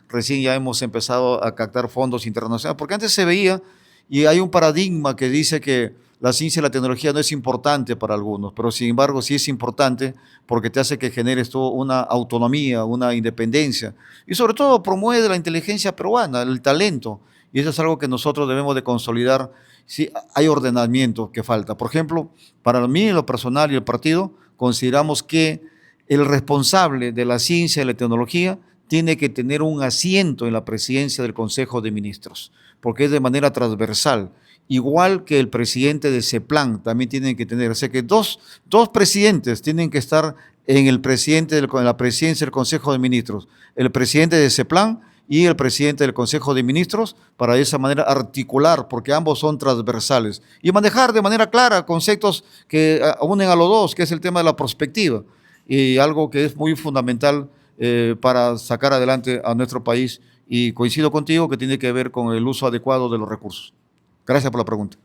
recién ya hemos empezado a captar fondos internacionales, porque antes se veía, y hay un paradigma que dice que la ciencia y la tecnología no es importante para algunos, pero sin embargo sí es importante porque te hace que generes tú una autonomía, una independencia, y sobre todo promueve la inteligencia peruana, el talento, y eso es algo que nosotros debemos de consolidar. Sí, hay ordenamiento que falta. Por ejemplo, para mí, lo personal y el partido, consideramos que el responsable de la ciencia y la tecnología tiene que tener un asiento en la presidencia del Consejo de Ministros, porque es de manera transversal, igual que el presidente de CEPLAN también tienen que tener. O sea que dos presidentes tienen que estar en la presidencia del Consejo de Ministros, el presidente de CEPLAN y el presidente del Consejo de Ministros, para de esa manera articular, porque ambos son transversales, y manejar de manera clara conceptos que unen a los dos, que es el tema de la prospectiva, y algo que es muy fundamental para sacar adelante a nuestro país. Y coincido contigo que tiene que ver con el uso adecuado de los recursos. Gracias por la pregunta.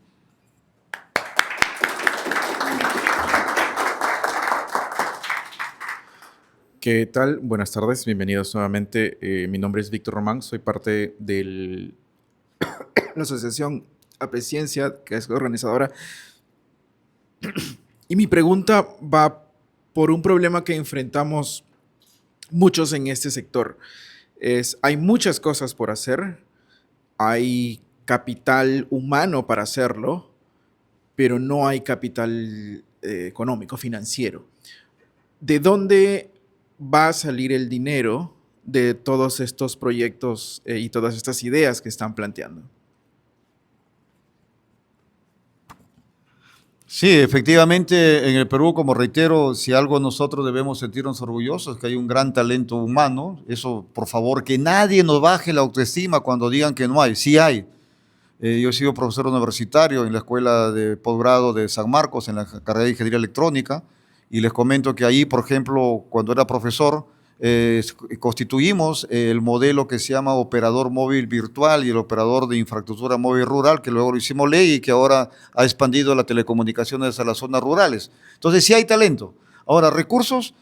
¿Qué tal? Buenas tardes, bienvenidos nuevamente. Mi nombre es Víctor Román, soy parte de la Asociación Apreciencia, que es organizadora. Y mi pregunta va por un problema que enfrentamos muchos en este sector. Hay muchas cosas por hacer, hay capital humano para hacerlo, pero no hay capital económico, financiero. ¿De dónde va a salir el dinero de todos estos proyectos y todas estas ideas que están planteando? Sí, efectivamente, en el Perú, como reitero, si algo nosotros debemos sentirnos orgullosos, es que hay un gran talento humano. Eso, por favor, que nadie nos baje la autoestima cuando digan que no hay. Sí hay. Yo he sido profesor universitario en la Escuela de Posgrado de San Marcos, en la carrera de Ingeniería Electrónica, y les comento que ahí, por ejemplo, cuando era profesor, constituimos el modelo que se llama operador móvil virtual y el operador de infraestructura móvil rural, que luego lo hicimos ley y que ahora ha expandido las telecomunicaciones a las zonas rurales. Entonces, sí hay talento. Ahora, recursos,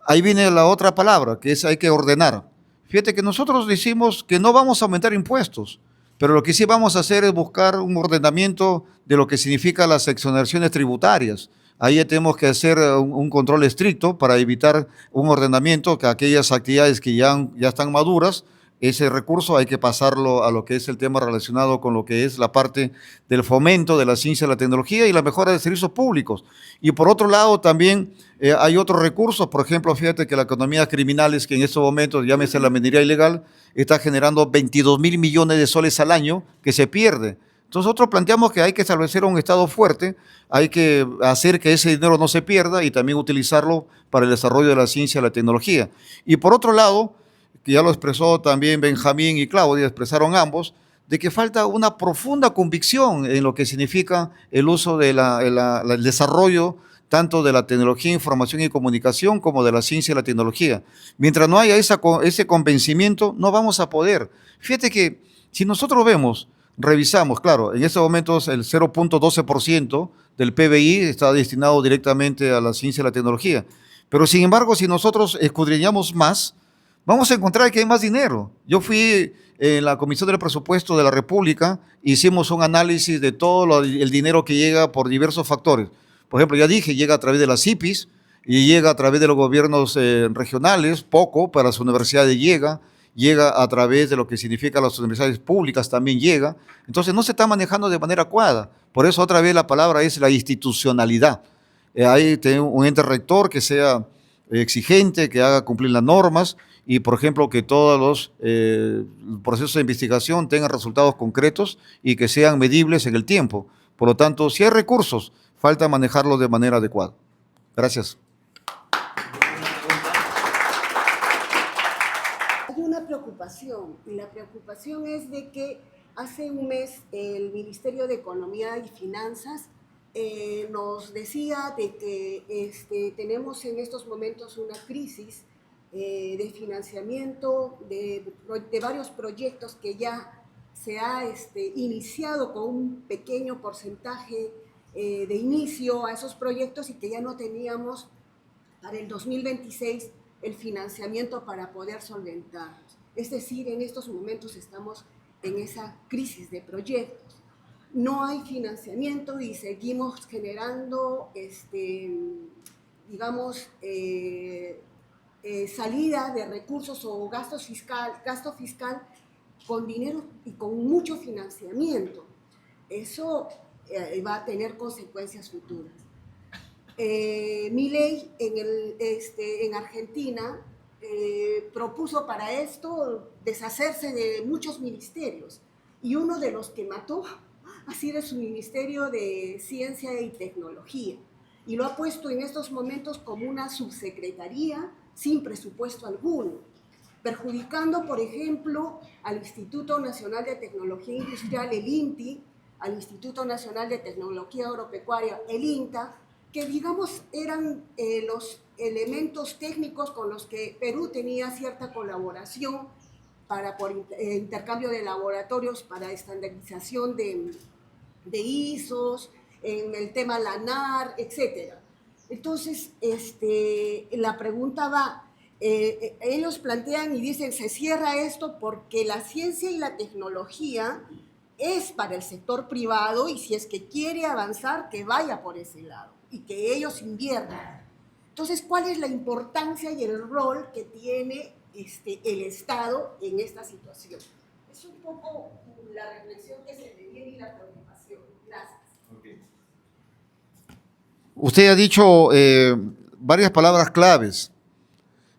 ahí viene la otra palabra, que es hay que ordenar. Fíjate que nosotros decimos que no vamos a aumentar impuestos, pero lo que sí vamos a hacer es buscar un ordenamiento de lo que significa las exoneraciones tributarias. Ahí tenemos que hacer un control estricto para evitar un ordenamiento, que aquellas actividades que ya están maduras, ese recurso hay que pasarlo a lo que es el tema relacionado con lo que es la parte del fomento de la ciencia y la tecnología y la mejora de servicios públicos. Y por otro lado también hay otros recursos, por ejemplo, fíjate que la economía criminales, que en estos momentos, llámese la minería ilegal, está generando 22.000 millones de soles al año que se pierde. Entonces nosotros planteamos que hay que establecer un Estado fuerte, hay que hacer que ese dinero no se pierda y también utilizarlo para el desarrollo de la ciencia y la tecnología. Y por otro lado, que ya lo expresó también Benjamín y Claudia, expresaron ambos, de que falta una profunda convicción en lo que significa el uso de el desarrollo tanto de la tecnología, información y comunicación como de la ciencia y la tecnología. Mientras no haya ese convencimiento, no vamos a poder. Fíjate que si nosotros revisamos, claro, en estos momentos el 0.12% del PBI está destinado directamente a la ciencia y la tecnología. Pero sin embargo, si nosotros escudriñamos más, vamos a encontrar que hay más dinero. Yo fui en la Comisión del Presupuesto de la República, hicimos un análisis de todo el dinero que llega por diversos factores. Por ejemplo, ya dije, llega a través de las IPIs y llega a través de los gobiernos regionales, poco, para las universidades llega a través de lo que significa las universidades públicas, también llega. Entonces no se está manejando de manera adecuada. Por eso otra vez la palabra es la institucionalidad. Hay un ente rector que sea exigente, que haga cumplir las normas y, por ejemplo, que todos los procesos de investigación tengan resultados concretos y que sean medibles en el tiempo. Por lo tanto, si hay recursos, falta manejarlos de manera adecuada. Gracias. Preocupación, y la preocupación es de que hace un mes el Ministerio de Economía y Finanzas nos decía de que tenemos en estos momentos una crisis de financiamiento de varios proyectos que ya se ha iniciado con un pequeño porcentaje de inicio a esos proyectos y que ya no teníamos para el 2026 el financiamiento para poder solventarlos. Es decir, en estos momentos estamos en esa crisis de proyectos. No hay financiamiento y seguimos generando, salida de recursos o gasto fiscal con dinero y con mucho financiamiento. Eso va a tener consecuencias futuras. Milei en Argentina propuso para esto deshacerse de muchos ministerios y uno de los que mató ha sido su Ministerio de Ciencia y Tecnología y lo ha puesto en estos momentos como una subsecretaría sin presupuesto alguno, perjudicando, por ejemplo, al Instituto Nacional de Tecnología Industrial, el INTI, al Instituto Nacional de Tecnología Agropecuaria, el INTA, que digamos eran los elementos técnicos con los que Perú tenía cierta colaboración por intercambio de laboratorios para estandarización de ISOs, en el tema LANAR, etc. Entonces, la pregunta va, ellos plantean y dicen, se cierra esto porque la ciencia y la tecnología es para el sector privado y si es que quiere avanzar, que vaya por ese lado y que ellos inviertan. Entonces, ¿cuál es la importancia y el rol que tiene el Estado en esta situación? Es un poco la reflexión que se me viene y la preocupación. Gracias. Okay. Usted ha dicho varias palabras claves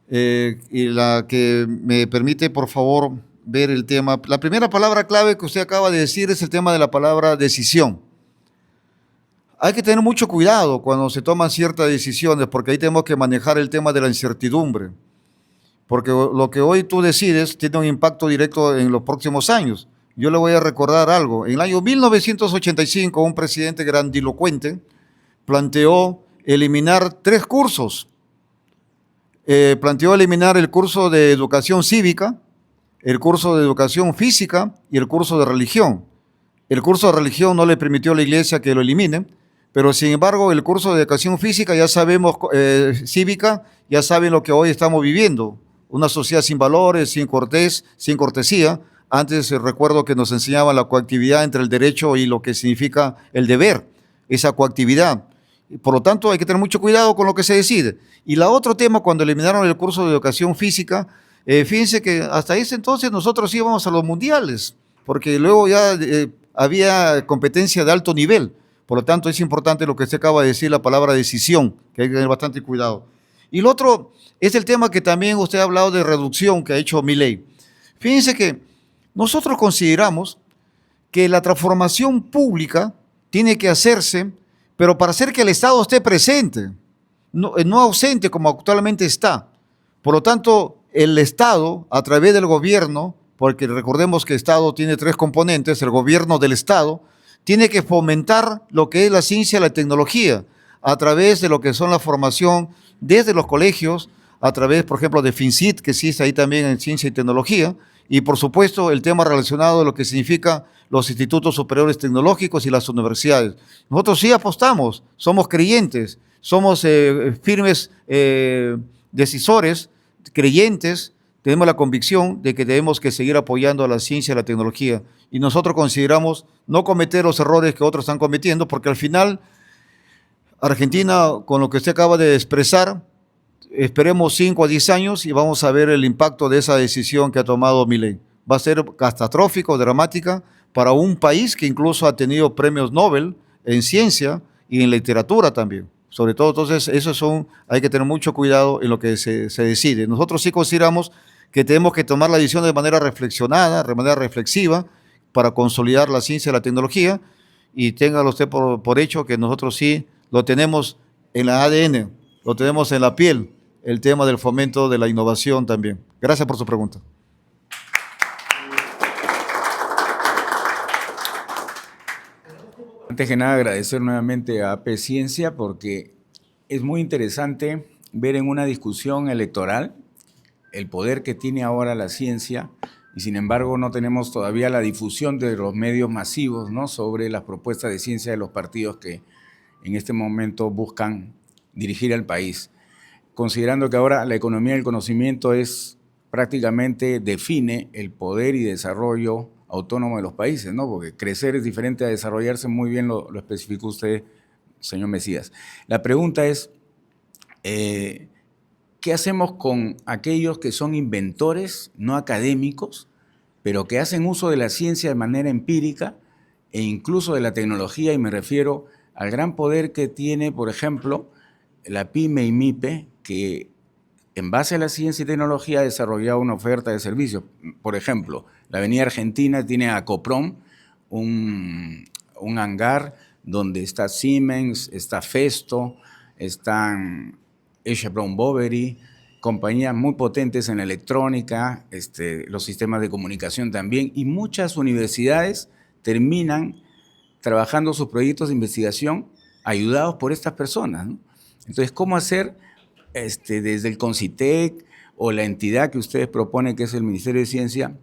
y la que me permite, por favor, ver el tema. La primera palabra clave que usted acaba de decir es el tema de la palabra decisión. Hay que tener mucho cuidado cuando se toman ciertas decisiones porque ahí tenemos que manejar el tema de la incertidumbre. Porque lo que hoy tú decides tiene un impacto directo en los próximos años. Yo le voy a recordar algo. En el año 1985, un presidente grandilocuente planteó eliminar 3 cursos. Planteó eliminar el curso de educación cívica, el curso de educación física y el curso de religión. El curso de religión no le permitió a la iglesia que lo elimine, pero sin embargo el curso de educación física ya sabemos, cívica, ya saben lo que hoy estamos viviendo. Una sociedad sin valores, sin cortesía. Antes recuerdo que nos enseñaban la coactividad entre el derecho y lo que significa el deber, esa coactividad. Por lo tanto, hay que tener mucho cuidado con lo que se decide. Y la otro tema, cuando eliminaron el curso de educación física, fíjense que hasta ese entonces nosotros íbamos a los mundiales, porque luego ya había competencia de alto nivel. Por lo tanto, es importante lo que usted acaba de decir, la palabra decisión, que hay que tener bastante cuidado. Y lo otro es el tema que también usted ha hablado de reducción que ha hecho Milei. Fíjense que nosotros consideramos que la transformación pública tiene que hacerse, pero para hacer que el Estado esté presente, no ausente como actualmente está. Por lo tanto, el Estado, a través del gobierno, porque recordemos que el Estado tiene 3 componentes, el gobierno del Estado, tiene que fomentar lo que es la ciencia y la tecnología, a través de lo que son la formación desde los colegios, a través, por ejemplo, de FinCit, que existe ahí también en ciencia y tecnología, y por supuesto el tema relacionado a lo que significa los institutos superiores tecnológicos y las universidades. Nosotros sí apostamos, somos creyentes, somos firmes decisores, creyentes, tenemos la convicción de que tenemos que seguir apoyando a la ciencia y la tecnología. Y nosotros consideramos no cometer los errores que otros están cometiendo, porque al final, Argentina, con lo que usted acaba de expresar, esperemos 5 a 10 años y vamos a ver el impacto de esa decisión que ha tomado Milei. Va a ser catastrófico, dramática, para un país que incluso ha tenido premios Nobel en ciencia y en literatura también. Sobre todo, entonces, hay que tener mucho cuidado en lo que se decide. Nosotros sí consideramos que tenemos que tomar la decisión de manera reflexionada, de manera reflexiva, para consolidar la ciencia y la tecnología, y téngalo usted por hecho que nosotros sí lo tenemos en la ADN, lo tenemos en la piel, el tema del fomento de la innovación también. Gracias por su pregunta. Antes que nada, agradecer nuevamente a AP Ciencia porque es muy interesante ver en una discusión electoral el poder que tiene ahora la ciencia y sin embargo no tenemos todavía la difusión de los medios masivos, ¿no?, sobre las propuestas de ciencia de los partidos que en este momento buscan dirigir al país. Considerando que ahora la economía del conocimiento prácticamente define el poder y desarrollo autónomo de los países, ¿no? Porque crecer es diferente a desarrollarse, muy bien lo especificó usted, señor Mesías. La pregunta es, ¿qué hacemos con aquellos que son inventores, no académicos, pero que hacen uso de la ciencia de manera empírica e incluso de la tecnología? Y me refiero al gran poder que tiene, por ejemplo, la PYME y MIPE, que en base a la ciencia y tecnología ha desarrollado una oferta de servicios. Por ejemplo, la Avenida Argentina tiene a Coprom, un hangar donde está Siemens, está Festo, están H. Brown Boveri, compañías muy potentes en electrónica, los sistemas de comunicación también, y muchas universidades terminan trabajando sus proyectos de investigación ayudados por estas personas, ¿no? Entonces, ¿cómo hacer desde el CONCITEC o la entidad que ustedes proponen, que es el Ministerio de Ciencia,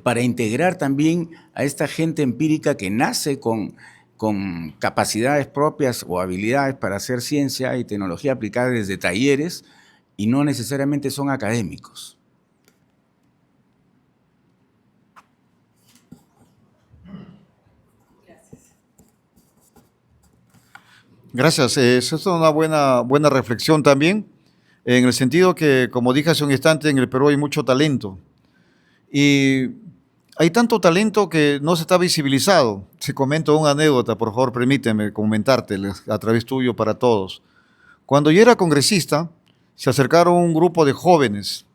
para integrar también a esta gente empírica que nace con capacidades propias o habilidades para hacer ciencia y tecnología aplicada desde talleres y no necesariamente son académicos? Gracias. Esa es una buena reflexión también, en el sentido que, como dije hace un instante, en el Perú hay mucho talento. Y hay tanto talento que no se está visibilizado. Si comento una anécdota, por favor, permíteme comentárteles a través tuyo para todos. Cuando yo era congresista, se acercaron un grupo de jóvenes.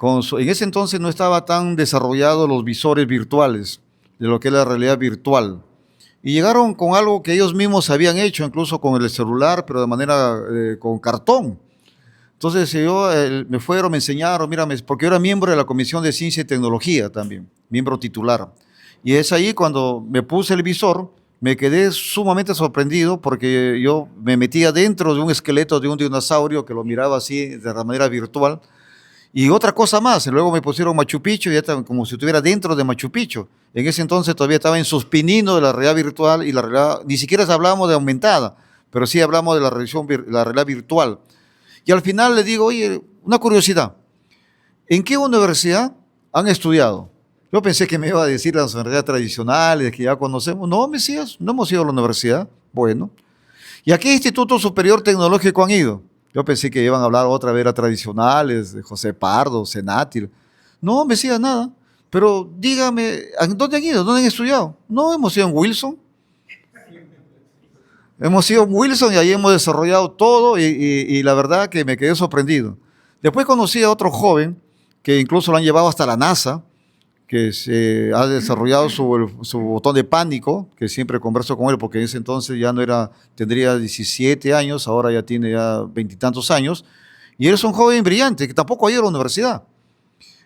En ese entonces no estaba tan desarrollados los visores virtuales, de lo que es la realidad virtual. Y llegaron con algo que ellos mismos habían hecho, incluso con el celular, pero de manera con cartón. Entonces me fueron, me enseñaron, mírame, porque yo era miembro de la Comisión de Ciencia y Tecnología también, miembro titular. Y es ahí cuando me puse el visor, me quedé sumamente sorprendido porque yo me metía dentro de un esqueleto de un dinosaurio que lo miraba así de la manera virtual. Y otra cosa más, luego me pusieron Machu Picchu y ya estaba como si estuviera dentro de Machu Picchu. En ese entonces todavía estaba en sus pininos de la realidad virtual y la realidad, ni siquiera hablábamos de aumentada, pero sí hablamos de la realidad virtual. Y al final le digo, oye, una curiosidad, ¿en qué universidad han estudiado? Yo pensé que me iba a decir las universidades tradicionales que ya conocemos. No, Mesías, no hemos ido a la universidad. Bueno. ¿Y a qué instituto superior tecnológico han ido? Yo pensé que iban a hablar otra vez a tradicionales, de José Pardo, Senátil. No, Mesías, nada. Pero dígame, ¿dónde han ido? ¿Dónde han estudiado? No, hemos ido en Wilson. Hemos ido en Wilson y ahí hemos desarrollado todo y la verdad que me quedé sorprendido. Después conocí a otro joven que incluso lo han llevado hasta la NASA, que se ha desarrollado su botón de pánico, que siempre converso con él porque en ese entonces ya no era, tendría 17 años, ahora ya tiene ya 20 y tantos años, y él es un joven brillante que tampoco ha ido a la universidad.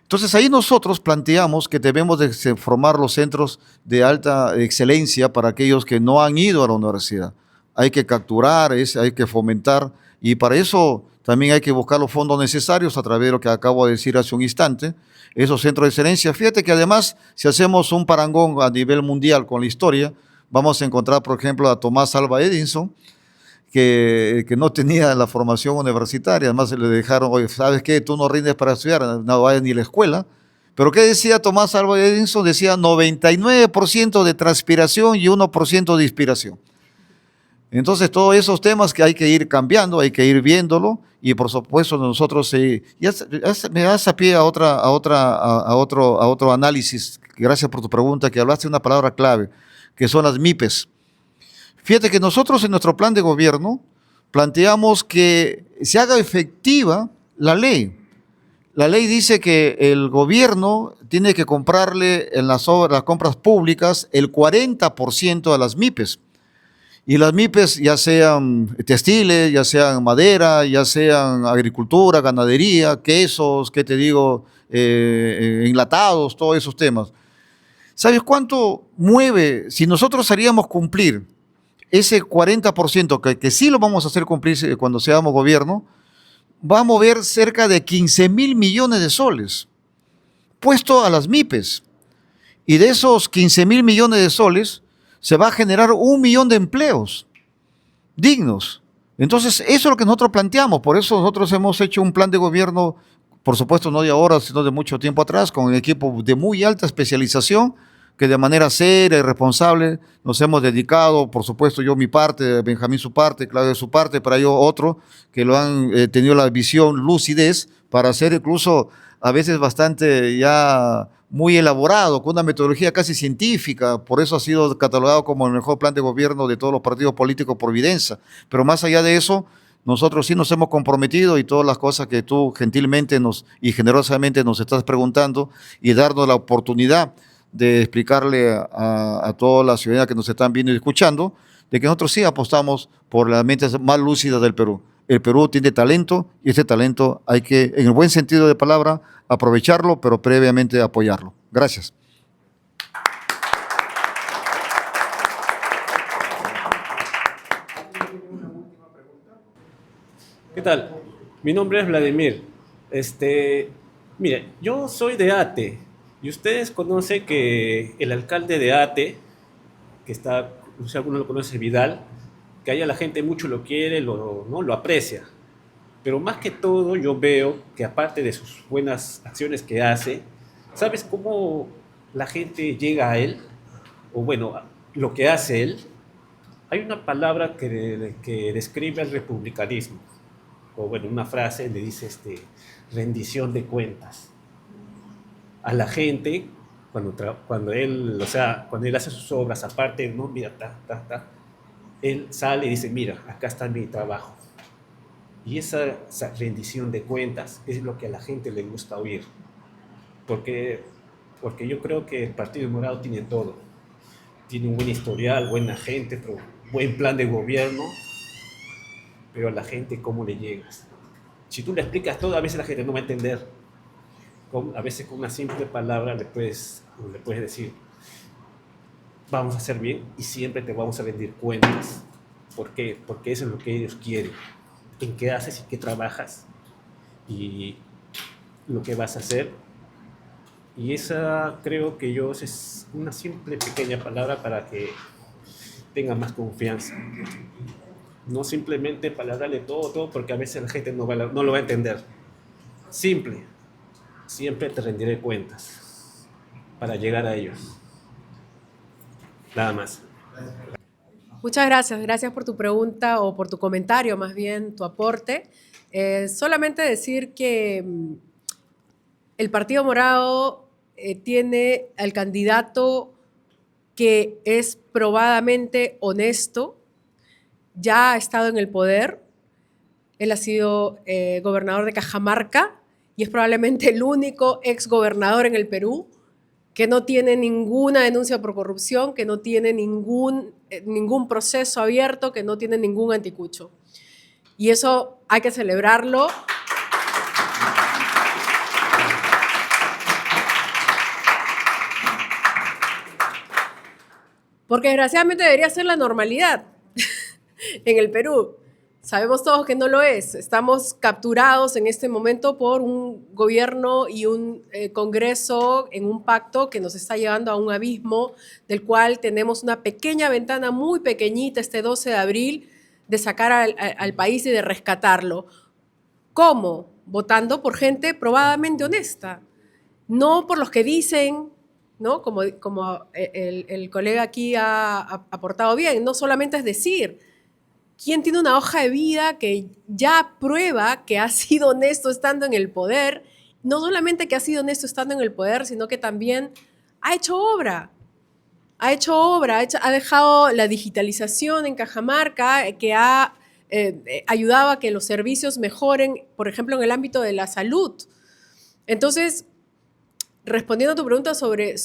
Entonces ahí nosotros planteamos que debemos de formar los centros de alta excelencia para aquellos que no han ido a la universidad. Hay que capturar, hay que fomentar, y para eso también hay que buscar los fondos necesarios a través de lo que acabo de decir hace un instante, esos centros de excelencia. Fíjate que además, si hacemos un parangón a nivel mundial con la historia, vamos a encontrar, por ejemplo, a Tomás Alva Edison, que no tenía la formación universitaria, además le dejaron, oye, ¿sabes qué? Tú no rindes para estudiar, no vayas ni a la escuela. Pero ¿qué decía Tomás Alva Edison? Decía 99% de transpiración y 1% de inspiración. Entonces, todos esos temas que hay que ir cambiando, hay que ir viéndolo, y por supuesto nosotros me das a pie a otro análisis. Gracias por tu pregunta, que hablaste de una palabra clave, que son las MIPES. Fíjate que nosotros en nuestro plan de gobierno planteamos que se haga efectiva la ley. La ley dice que el gobierno tiene que comprarle en las compras públicas el 40% a las MIPES. Y las MIPES, ya sean textiles, ya sean madera, ya sean agricultura, ganadería, quesos, ¿qué te digo? Enlatados, todos esos temas. ¿Sabes cuánto mueve? Si nosotros haríamos cumplir ese 40%, que sí lo vamos a hacer cumplir cuando seamos gobierno, va a mover cerca de 15.000 millones de soles puesto a las MIPES. Y de esos 15.000 millones de soles, se va a generar 1 millón de empleos dignos. Entonces, eso es lo que nosotros planteamos. Por eso nosotros hemos hecho un plan de gobierno, por supuesto no de ahora, sino de mucho tiempo atrás, con un equipo de muy alta especialización, que de manera seria y responsable nos hemos dedicado, por supuesto yo mi parte, Benjamín su parte, Claudio su parte, para ello otro, que lo han tenido la visión, lucidez, para hacer incluso a veces bastante ya muy elaborado, con una metodología casi científica, por eso ha sido catalogado como el mejor plan de gobierno de todos los partidos políticos por Videnza. Pero más allá de eso, nosotros sí nos hemos comprometido y todas las cosas que tú gentilmente y generosamente nos estás preguntando y darnos la oportunidad de explicarle a toda la ciudadanía que nos están viendo y escuchando, de que nosotros sí apostamos por las mentes más lúcidas del Perú. El Perú tiene talento y ese talento hay que, en el buen sentido de palabra, aprovecharlo, pero previamente apoyarlo. Gracias. ¿Qué tal? Mi nombre es Vladimir. Mire, yo soy de Ate y ustedes conocen que el alcalde de Ate, que está, no sé si alguno lo conoce, Vidal, que allá la gente mucho lo quiere, ¿no? Lo aprecia. Pero más que todo yo veo que aparte de sus buenas acciones que hace, ¿sabes cómo la gente llega a él? O bueno, lo que hace él. Hay una palabra que describe el republicanismo, o bueno, una frase le dice rendición de cuentas. A la gente, cuando él hace sus obras, aparte, no, mira, él sale y dice, mira, acá está mi trabajo. Y esa rendición de cuentas es lo que a la gente le gusta oír. Porque yo creo que el Partido Morado tiene todo. Tiene un buen historial, buena gente, buen plan de gobierno. Pero a la gente, ¿cómo le llegas? Si tú le explicas todo, a veces la gente no va a entender. A veces con una simple palabra le puedes decir, vamos a hacer bien y siempre te vamos a rendir cuentas. ¿Por qué? Porque eso es lo que ellos quieren. En qué haces y qué trabajas y lo que vas a hacer. Y esa creo que es una simple pequeña palabra para que tengan más confianza. No simplemente para darle todo, porque a veces la gente no lo va a entender. Simple. Siempre te rendiré cuentas para llegar a ellos. Nada más. Muchas gracias por tu pregunta o por tu comentario, más bien tu aporte. Solamente decir que el Partido Morado tiene al candidato que es probadamente honesto, ya ha estado en el poder, él ha sido gobernador de Cajamarca y es probablemente el único exgobernador en el Perú que no tiene ninguna denuncia por corrupción, que no tiene ningún proceso abierto, que no tiene ningún anticucho. Y eso hay que celebrarlo. Porque desgraciadamente debería ser la normalidad en el Perú. Sabemos todos que no lo es. Estamos capturados en este momento por un gobierno y un Congreso en un pacto que nos está llevando a un abismo del cual tenemos una pequeña ventana muy pequeñita este 12 de abril de sacar al país y de rescatarlo. ¿Cómo? Votando por gente probadamente honesta. No por los que dicen, ¿no? Como el colega aquí ha aportado bien. No solamente es decir, ¿quién tiene una hoja de vida que ya prueba que ha sido honesto estando en el poder? No solamente que ha sido honesto estando en el poder, sino que también ha hecho obra. Ha dejado la digitalización en Cajamarca, que ha ayudado a que los servicios mejoren, por ejemplo, en el ámbito de la salud. Entonces, respondiendo a tu pregunta sobre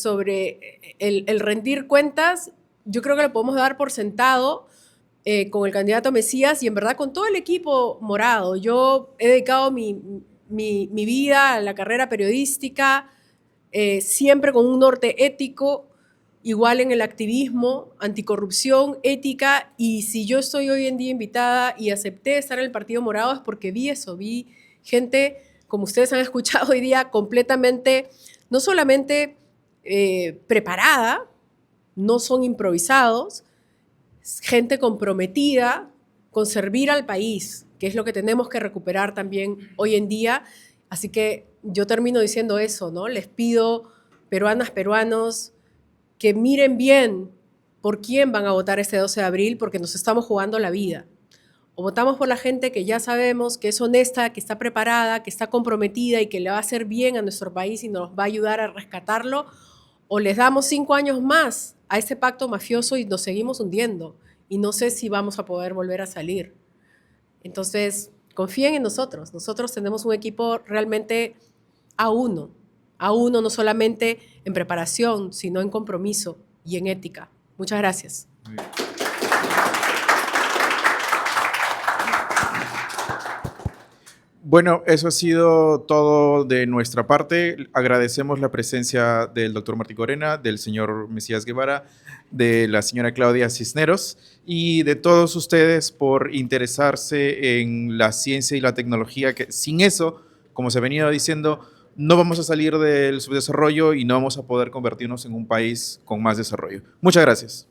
el rendir cuentas, yo creo que lo podemos dar por sentado con el candidato Mesías y en verdad con todo el equipo morado. Yo he dedicado mi vida a la carrera periodística, siempre con un norte ético, igual en el activismo, anticorrupción, ética, y si yo estoy hoy en día invitada y acepté estar en el Partido Morado es porque vi eso, vi gente, como ustedes han escuchado hoy día, completamente, no solamente preparada, no son improvisados, gente comprometida con servir al país, que es lo que tenemos que recuperar también hoy en día. Así que yo termino diciendo eso, ¿no? Les pido, peruanas, peruanos, que miren bien por quién van a votar este 12 de abril, porque nos estamos jugando la vida. O votamos por la gente que ya sabemos que es honesta, que está preparada, que está comprometida y que le va a hacer bien a nuestro país y nos va a ayudar a rescatarlo, o les damos 5 años más a ese pacto mafioso y nos seguimos hundiendo. Y no sé si vamos a poder volver a salir. Entonces, confíen en nosotros. Nosotros tenemos un equipo realmente A1, no solamente en preparación, sino en compromiso y en ética. Muchas gracias. Bueno, eso ha sido todo de nuestra parte. Agradecemos la presencia del doctor Martí Corena, del señor Mesías Guevara, de la señora Claudia Cisneros y de todos ustedes por interesarse en la ciencia y la tecnología, que sin eso, como se ha venido diciendo, no vamos a salir del subdesarrollo y no vamos a poder convertirnos en un país con más desarrollo. Muchas gracias.